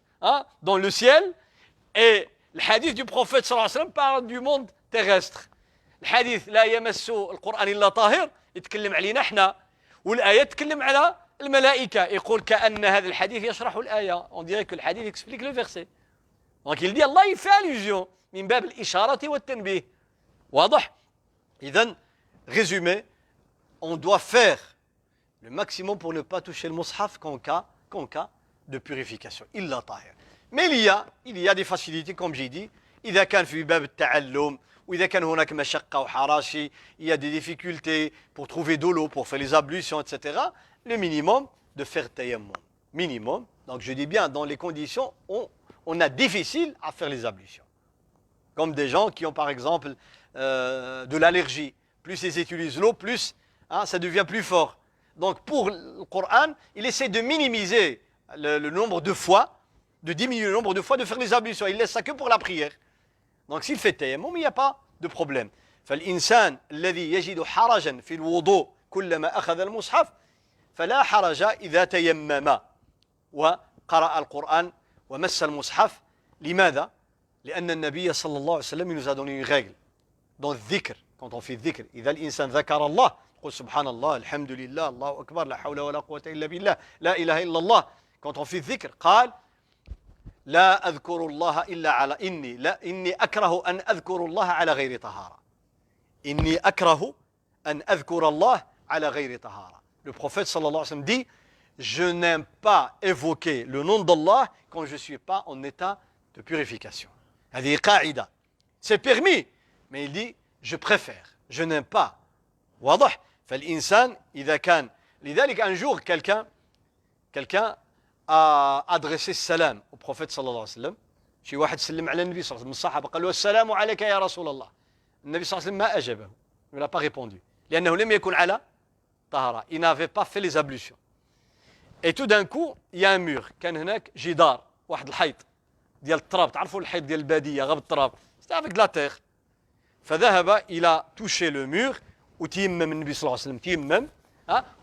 dans le ciel et le hadith du prophète صلى الله عليه وسلم parle du monde terrestre. الحديث لا يمسه القرآن إلا طاهر يتكلم علينا احنا والآية تتكلم على الملائكة. يقول كأن هذا الحديث يشرح الآية. On dirait que le hadith explique le verset. Donc il dit Allah il fait allusion من باب الإشارة والتنبيه. واضح؟ إذن résumé, on doit faire le maximum pour ne pas toucher le mushaf qu'en cas de purification. إلا طاهر. Mais il y a des facilités comme j'ai dit. إذا كان في باب التعلم وإذا كان هناك مشقة وحراشي, il y a des difficultés pour trouver de l'eau, pour faire les ablutions, etc. Le minimum de faire tayammum. Minimum. Donc je dis bien dans les conditions où on a difficile à faire les ablutions. Comme des gens qui ont par exemple de l'allergie. Plus ils utilisent l'eau, plus ça devient plus fort. Donc pour le Coran, il essaie de minimiser le nombre de fois, de diminuer le nombre de fois de faire les ablutions. Il laisse ça que pour la prière. Donc s'il fait tayammum, il n'y a pas de problème. فالإنسان الذي يجد حرجا في الوضوء كلما أخذ المصحف فلا حرج إذا تيمم وقرأ القرآن ومس المصحف. لماذا؟ لأن النبي صلى الله عليه وسلم nous a donné une règle dans le dhikr. Quand on fait dhikr, إذا الإنسان ذكر الله قل سبحان الله الحمد لله الله أكبر لا حول ولا قوة إلا بالله لا إله إلا الله. Quand on fait dhikr, قال لا أذكر الله إلا على إني أكره أن أذكر الله على غير طهارة. إني أكره أن أذكر الله على غير طهارة. Le prophète sallallahu alayhi wa sallam dit je n'aime pas évoquer le nom d'Allah quand je ne suis pas en état de purification. هذه قاعدة. C'est permis, mais il dit je préfère, je n'aime pas. واضح؟ فالإنسان إذا كان لذلك un jour quelqu'un a adressé salam au prophète صلى الله عليه وسلم. شي واحد سلم على النبي صلى الله عليه وسلم من الصحابة قال له السلام عليك يا رسول الله. النبي صلى الله عليه وسلم ما أجابه. Il n'a pas répondu. لأنه لم يكن على tahara. Il n'avait pas fait les ablutions. Et tout d'un coup, il y a un mur. كان هناك جدار, واحد الحيط ديال التراب. تعرفوا الحيط ديال البادية غير بالتراب. C'était avec de la terre. فذهب, il a touché le mur وتيمم النبي صلى الله عليه وسلم تيمم.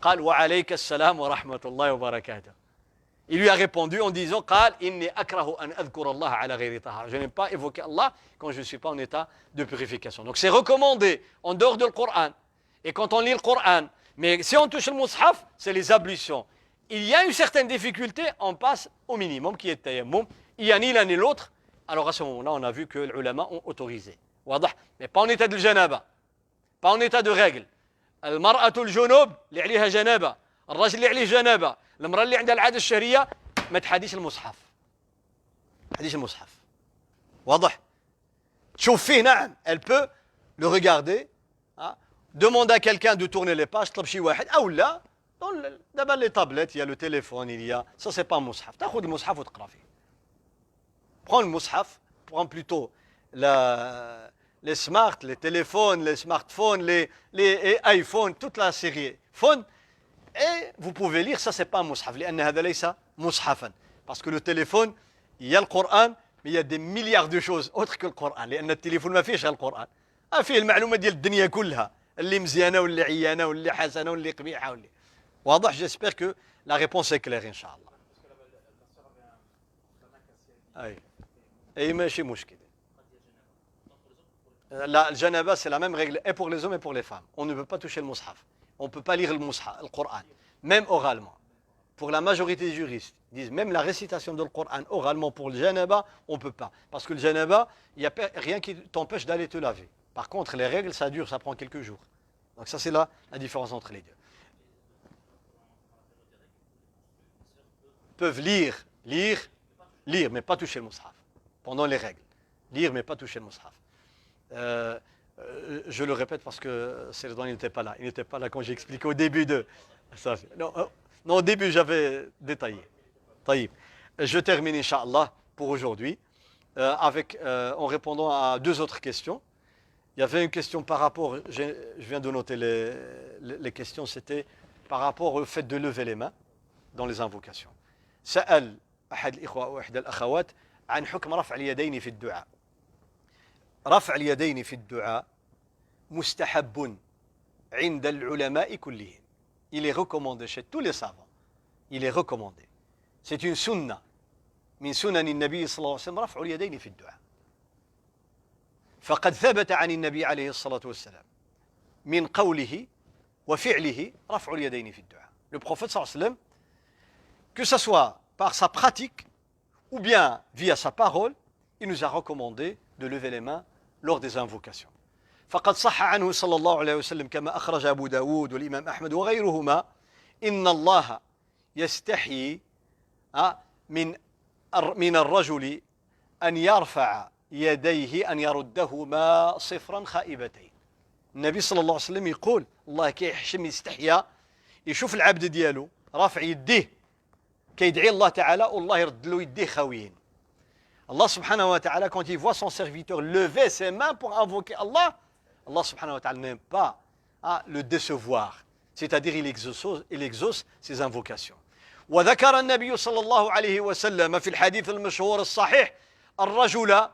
قال وعليك السلام ورحمة الله وبركاته. Il lui a répondu en disant قال إني أكره أن أذكر الله على غير طهارة. Je n'aime pas évoquer Allah quand je ne suis pas en état de purification. Donc c'est recommandé en dehors du Coran. Et quand on lit le Coran, mais si on touche le mushaf, c'est les ablutions. Il y a une certaine difficulté, on passe au minimum qui est tayammum. Il n'y a ni l'un ni l'autre. Alors à ce moment-là, on a vu que les ulama ont autorisé. Mais pas en état de janaba, pas en état de règle. المرأة الجنوب اللي عليها جنابة، الرجل اللي عليه جنابة، المرأة اللي عندها العادة الشهرية ما تحديش المصحف. تحديش المصحف. واضح؟ تشوف فيه نعم، elle peut le regarder. Demande à quelqu'un de tourner les pages, طلب شي واحد أو لا. دابا les tablettes, il y a le téléphone, il y a ça c'est pas un mushaf. تاخذ المصحف وتقرا فيه. Prends le mushaf, prends plutôt les smart, les téléphones, les smartphones, les iPhones, toute la série phone, et vous pouvez lire, ça c'est pas un mushaf, لأن هذا ليس مصحفا, parce que le téléphone, il y a le Coran, mais il y a des milliards de choses autres que le Coran, لأن التليفون ما فيهش القرآن, فيه المعلومات ديال الدنيا كلها, اللي مزيانة واللي عيانة واللي حسنة واللي قبيحة واللي. واضح, j'espère que la réponse est claire, Inch'Allah. أي. أي ماشي مشكل. La janaba, c'est la même règle et pour les hommes et pour les femmes. On ne peut pas toucher le mushaf. On ne peut pas lire le mushaf, le Coran, même oralement. Pour la majorité des juristes, ils disent même la récitation du Coran oralement pour le janaba, on ne peut pas. Parce que le janaba, il n'y a rien qui t'empêche d'aller te laver. Par contre, les règles, ça dure, ça prend quelques jours. Donc ça, c'est la différence entre les deux. Peuvent lire, mais pas toucher le mushaf. Pendant les règles. Lire, mais pas toucher le mushaf. Je le répète parce que Serdan n'était pas là. Il n'était pas là quand j'ai expliqué au début de ça. Non, au début j'avais détaillé. Taïb. Je termine Inch'Allah pour aujourd'hui en répondant à deux autres questions. Il y avait une question par rapport, je viens de noter les questions, c'était par rapport au fait de lever les mains dans les invocations. سأل أحد الإخوة أو إحدى الأخوات عن حكم رفع اليدين في الدعاء. رفع اليدين في الدعاء مستحب عند العلماء كلهم. Il est recommandé chez tous les savants. Il est recommandé. C'est une sunna من سنن النبي صلى الله عليه وسلم رفع اليدين في الدعاء. فقد ثبت عن النبي عليه الصلاة والسلام من قوله وفعله رفع اليدين في الدعاء. Le prophète صلى الله عليه وسلم, que ce soit par sa pratique ou bien via sa parole, il nous a recommandé de lever les mains lors des invocations. فقد صح عنه صلى الله عليه وسلم كما أخرج أبو داود والإمام أحمد وغيرهما إن الله يستحيي من الرجل أن يرفع يديه أن يردهما صفرا خائبتين. النبي صلى الله عليه وسلم يقول الله كيحشم يستحيا يشوف العبد ديالو رافع يديه كيدعي الله تعالى والله يرد له يديه خاويين. Allah subhanahu wa ta'ala, quand il voit son serviteur lever ses mains pour invoquer Allah, Allah subhanahu wa ta'ala n'aime pas le décevoir. C'est-à-dire il exauce ses invocations. وذكر النبي صلى الله عليه وسلم في الحديث المشهور الصحيح الرجل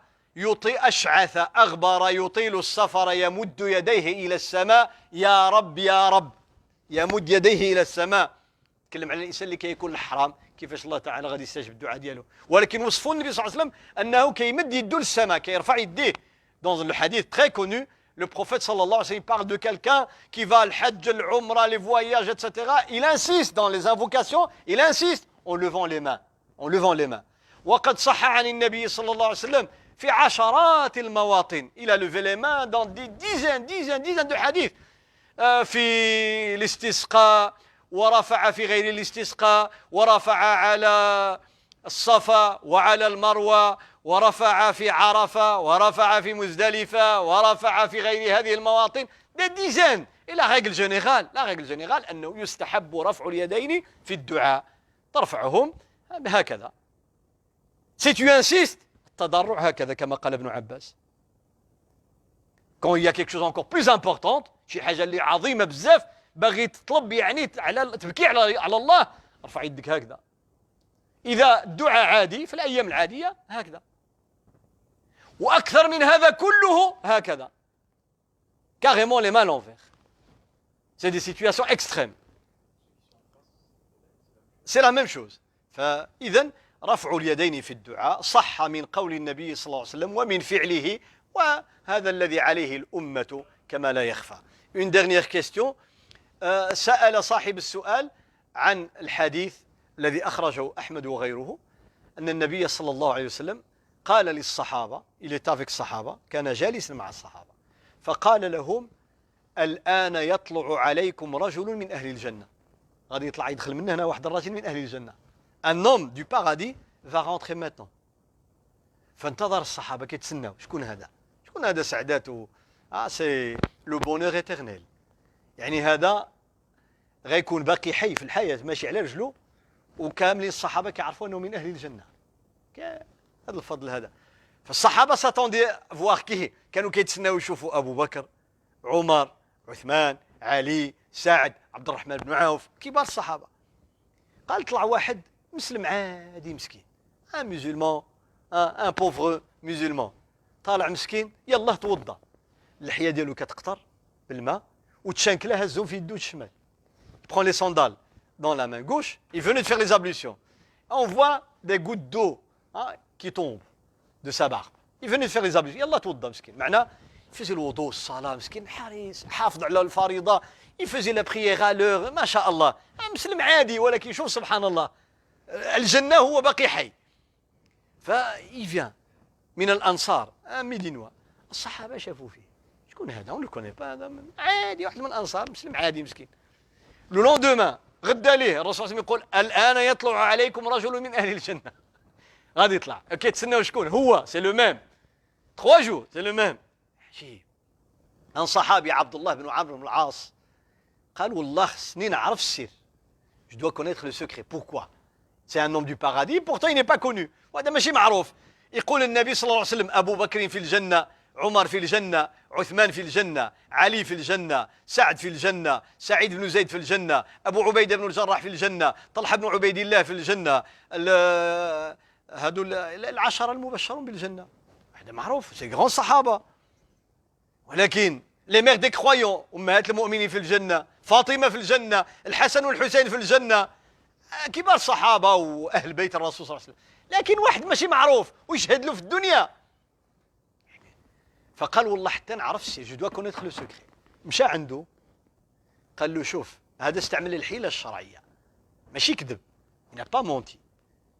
أشعث أغبر يطيل السفر يمد يديه إلى السماء يا رب يا رب يمد يديه إلى السماء. تكلم على الإنسان اللي كيكون الحرام كيفاش الله تعالى غادي يستجيب الدعاء ديالو, ولكن وصفوا النبي صلى الله عليه وسلم أنه كيمد يدو للسماء كيرفع يديه. Dans le hadith très connu, le prophète sallallahu alayhi wa sallam parle de quelqu'un qui va al hajj, al umrah, les voyages, etc. Il insiste dans les invocations, il insiste en levant les mains, en levant les mains. وقد صح عن النبي صلى الله عليه وسلم في عشرات المواطن. Il a levé les mains dans des dizaines de hadiths. في الاستسقاء ورفع في غير الاستسقاء ورفع على الصفا وعلى المروة ورفع في عرفة ورفع في مزدلفة ورفع في غير هذه المواطن des dizaines. Et la règle générale أنه يستحب رفع اليدين في الدعاء, ترفعهم هكذا. Si tu insistes, التضرع هكذا كما قال ابن عباس. Quand il y a quelque chose encore plus important, شي حاجة اللي عظيمة بزاف, باغي تطلب يعني على تبكي على الله، ارفع يدك هكذا. إذا الدعاء عادي في الأيام العادية هكذا، وأكثر من هذا كله هكذا. Carrément les mains à l'envers. C'est des situations extrêmes. C'est la même chose. فإذا رفع اليدين في الدعاء صح من قول النبي صلى الله عليه وسلم ومن فعله، وهذا الذي عليه الأمة كما لا يخفى. Une dernière question. سأل صاحب السؤال عن الحديث الذي أخرجه أحمد وغيره أن النبي صلى الله عليه وسلم قال للصحابة، il était avec الصحابة، كان جالسا مع الصحابة، فقال لهم: الآن يطلع عليكم رجل من أهل الجنة. غادي يطلع يدخل من هنا واحد الرجل من أهل الجنة. Un homme du paradis va rentrer maintenant. فانتظر الصحابة كيتسناو شكون هذا؟ شكون هذا سعداته؟ سي لو بونور ايترنيل. يعني هذا غيكون باقي حي في الحياة ماشي على رجله، وكاملين الصحابة كيعرفوا أنه من أهل الجنة. هذا الفضل هذا. فالصحابة ساتوندي فواغ كي كانوا كيتسناو يشوفوا أبو بكر، عمر، عثمان، علي، سعد، عبد الرحمن بن عوف، كبار الصحابة. قال طلع واحد مسلم عادي مسكين، ان مسلمان، ان بوفغ مسلمان، طالع مسكين، يلاه توضا، اللحية ديالو كتقطر بالماء وتشانكلا هزهم في يدو الشمال. Prend les sandales dans la main gauche, il venait de faire les ablutions. On voit des gouttes d'eau qui tombent de sa barbe. Il venait de faire les ablutions. يلا توضا مسكين. معناه يفزي الوضوء، الصلاة، مسكين حريص، حافظ على الفريضة، يفزي لا بريير à l'heure، ما شاء الله. مسلم عادي، ولكن شوف سبحان الله، الجنة هو باقي حي. فil vient من الأنصار، ميدينوا. الصحابة شافوا فيه، شكون هذا؟ on ne le connaît pas، هذا عادي، واحد من الأنصار، مسلم عادي مسكين. لو لوندومان غدا ليه الرسول صلى الله عليه وسلم يقول: الآن يطلع عليكم رجل من أهل الجنة. غادي يطلع، كيتسناو شكون هو؟ سي لو ميم. 3 جور سي لو ميم. عجيب. ان صحابي عبد الله بن عمرو بن العاص قال: والله خصني نعرف السر. Je dois connaître le secret. Pourquoi? C'est un homme du paradis, pourtant il n'est pas connu. وهذا ماشي معروف. يقول النبي صلى الله عليه وسلم: أبو بكر في الجنة، عمر في الجنة، عثمان في الجنة، علي في الجنة، سعد في الجنة، سعيد بن زيد في الجنة، أبو عبيدة بن الجراح في الجنة، طلحة بن عبيد الله في الجنة. هادو العشرة المبشرون بالجنة. هذا معروف، سي غران صحابة. ولكن لي مير دي كرويون، أمهات المؤمنين في الجنة، فاطمة في الجنة، الحسن والحسين في الجنة، كبار الصحابة وأهل بيت الرسول صلى الله عليه وسلم. لكن واحد ماشي معروف ويشهد له في الدنيا. فقال: والله حتى نعرف السي، جو دوا كونيتر لو سكري. مشى عنده قال له: شوف، هذا استعمل الحيلة الشرعية، ماشي كذب، il n'a pas menti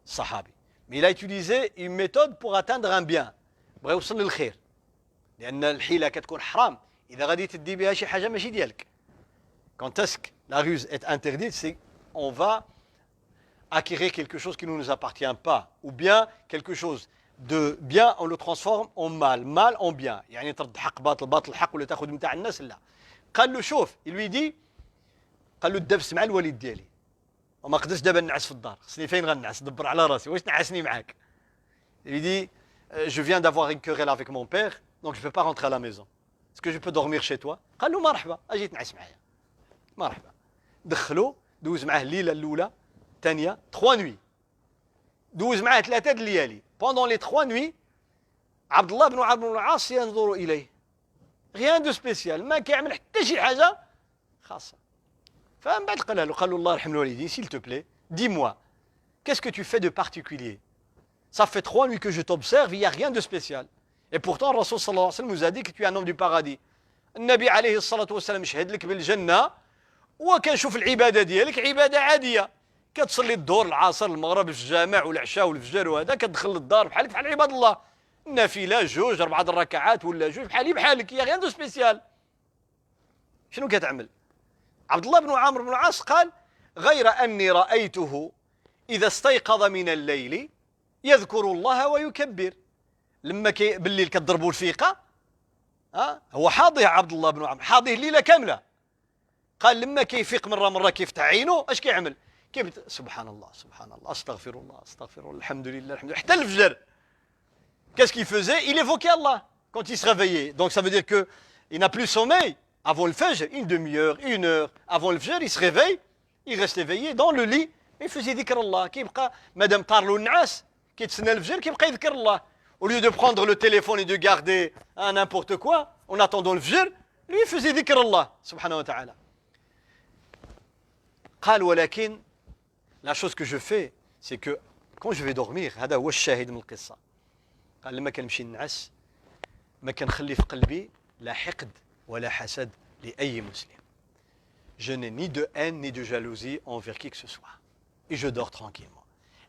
الصحابي، mais il a utilisé une méthode pour atteindre un bien، بغى يوصل للخير. لأن الحيلة كتكون حرام إذا غادي تدي بها شي حاجة ماشي ديالك. Quand est-ce que la ruse est interdite, c'est on va acquérir quelque chose qui ne nous appartient pas, ou bien quelque chose de bien on le transforme en mal, mal en bien. يعني ترد حق باطل، باطل حق، ولا تاخذ متاع الناس. لا. قال له: شوف، il lui dit، قال له: الدبس مع الوالد ديالي، وما قدرتش دابا نعس في الدار، خصني فين غنعس؟ دبر على راسي، واش نعسني معاك؟ il lui dit: je viens d'avoir une querelle avec mon père, donc je peux pas rentrer à la maison. Est-ce que je peux dormir chez toi? قال له: مرحبا، اجي تنعس معايا. مرحبا. دخلوا، دوز معاه الليله الاولى، الثانيه، 3 nuits. دوز معاه 3 الليالي. Pendant les 3 nuits عبد الله بن عمرو بن العاص ينظر إليه. Rien de spécial، ما كيعمل حتى شي حاجة خاصة. فمن بعد قال له الله يرحم الوالدين: s'il te plaît, dis-moi, qu'est-ce que tu fais de particulier? Ça fait 3 nuits que je t'observe, il n'y a rien de spécial. Et pourtant, le Rasoul sallallahu alayhi wa sallam nous a dit que tu es un homme du paradis. النبي عليه الصلاة والسلام شهد لك بالجنة، وكنشوف العبادة ديالك عبادة عادية. كتصلي الظهر، العصر، المغرب في الجامع، والعشاء والفجر، وهذا كتدخل للدار بحال عباد الله، النافله 2 4 الركعات ولا 2 بحالي بحالك، يا غير دو سبيسيال. شنو كتعمل؟ عبد الله بن عمرو بن العاص قال: غير اني رايته اذا استيقظ من الليل يذكر الله ويكبر. لما بالليل كتضربوا الفيقه، هو حاضيه عبد الله بن عمرو، حاضيه الليله كامله. قال لما كيفيق مره كيفتح عينه، اش كيعمل؟ سبحان الله سبحان الله، استغفر الله استغفر الله، الحمد لله الحمد لله، حتى الفجر. Qu'est-ce qu'il faisait? Il évoquait Allah quand il se réveillait. Donc ça veut dire que il n'a plus sommeil, Avant le Fajr, une demi-heure, une heure. Avant le Fajr, il se réveille, il reste éveillé dans le lit, et il faisait dhikr Allah. كيبقى مادام طارلو النعاس كيتسنى الفجر كيبقى يذكر الله. Au lieu de prendre le téléphone et de garder n'importe quoi en attendant le Fajr, lui il faisait dhikr Allah subhanahu wa ta'ala. قال ولكن la chose que je fais c'est que quand je vais dormir هذا هو الشاهد من القصة. قال لما كنمشي ننعس ما كنخلي في قلبي لا حقد ولا حسد لأي مسلم. Je n'ai ni de haine ni de jalousie envers qui que ce soit. Et je dors tranquillement.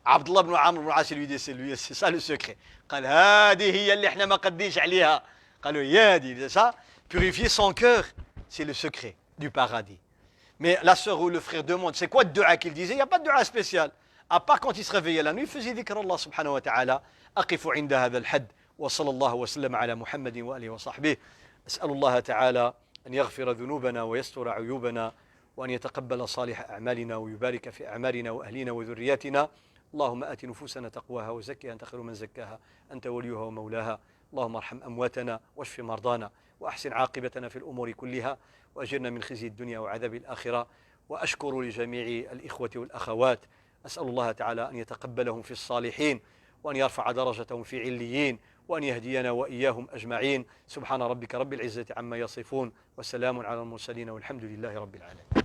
Abdullah ibn Amr ibn As lui dit c'est ça le secret. قال هذه هي اللي احنا ما قديش عليها. قالوا يا دي c'est ça. Purifier son cœur, c'est le secret du paradis. Mais la sœur ou le frère demande c'est quoi le dua qu'il disait? Il n'y a pas de dua spécial. À part quand il se réveillait la nuit, il faisait dhikr Allah subhanahu wa ta'ala. أقف عند هذا الحد وصلى الله وسلم على محمد وآله وصحبه. أسأل الله تعالى أن يغفر ذنوبنا ويستر عيوبنا وأن يتقبل صالح أعمالنا ويبارك في أعمالنا وأهلنا وذرياتنا. اللهم آت نفوسنا تقواها وزكها أنت خير من زكاها أنت وليها ومولاها. اللهم ارحم أمواتنا واشف مرضانا وأحسن عاقبتنا في الأمور كلها وأجرنا من خزي الدنيا وعذاب الآخرة. وأشكر لجميع الإخوة والأخوات. أسأل الله تعالى أن يتقبلهم في الصالحين وأن يرفع درجتهم في عليين وأن يهدينا وإياهم أجمعين. سبحان ربك رب العزة عما يصفون وسلام على المرسلين والحمد لله رب العالمين.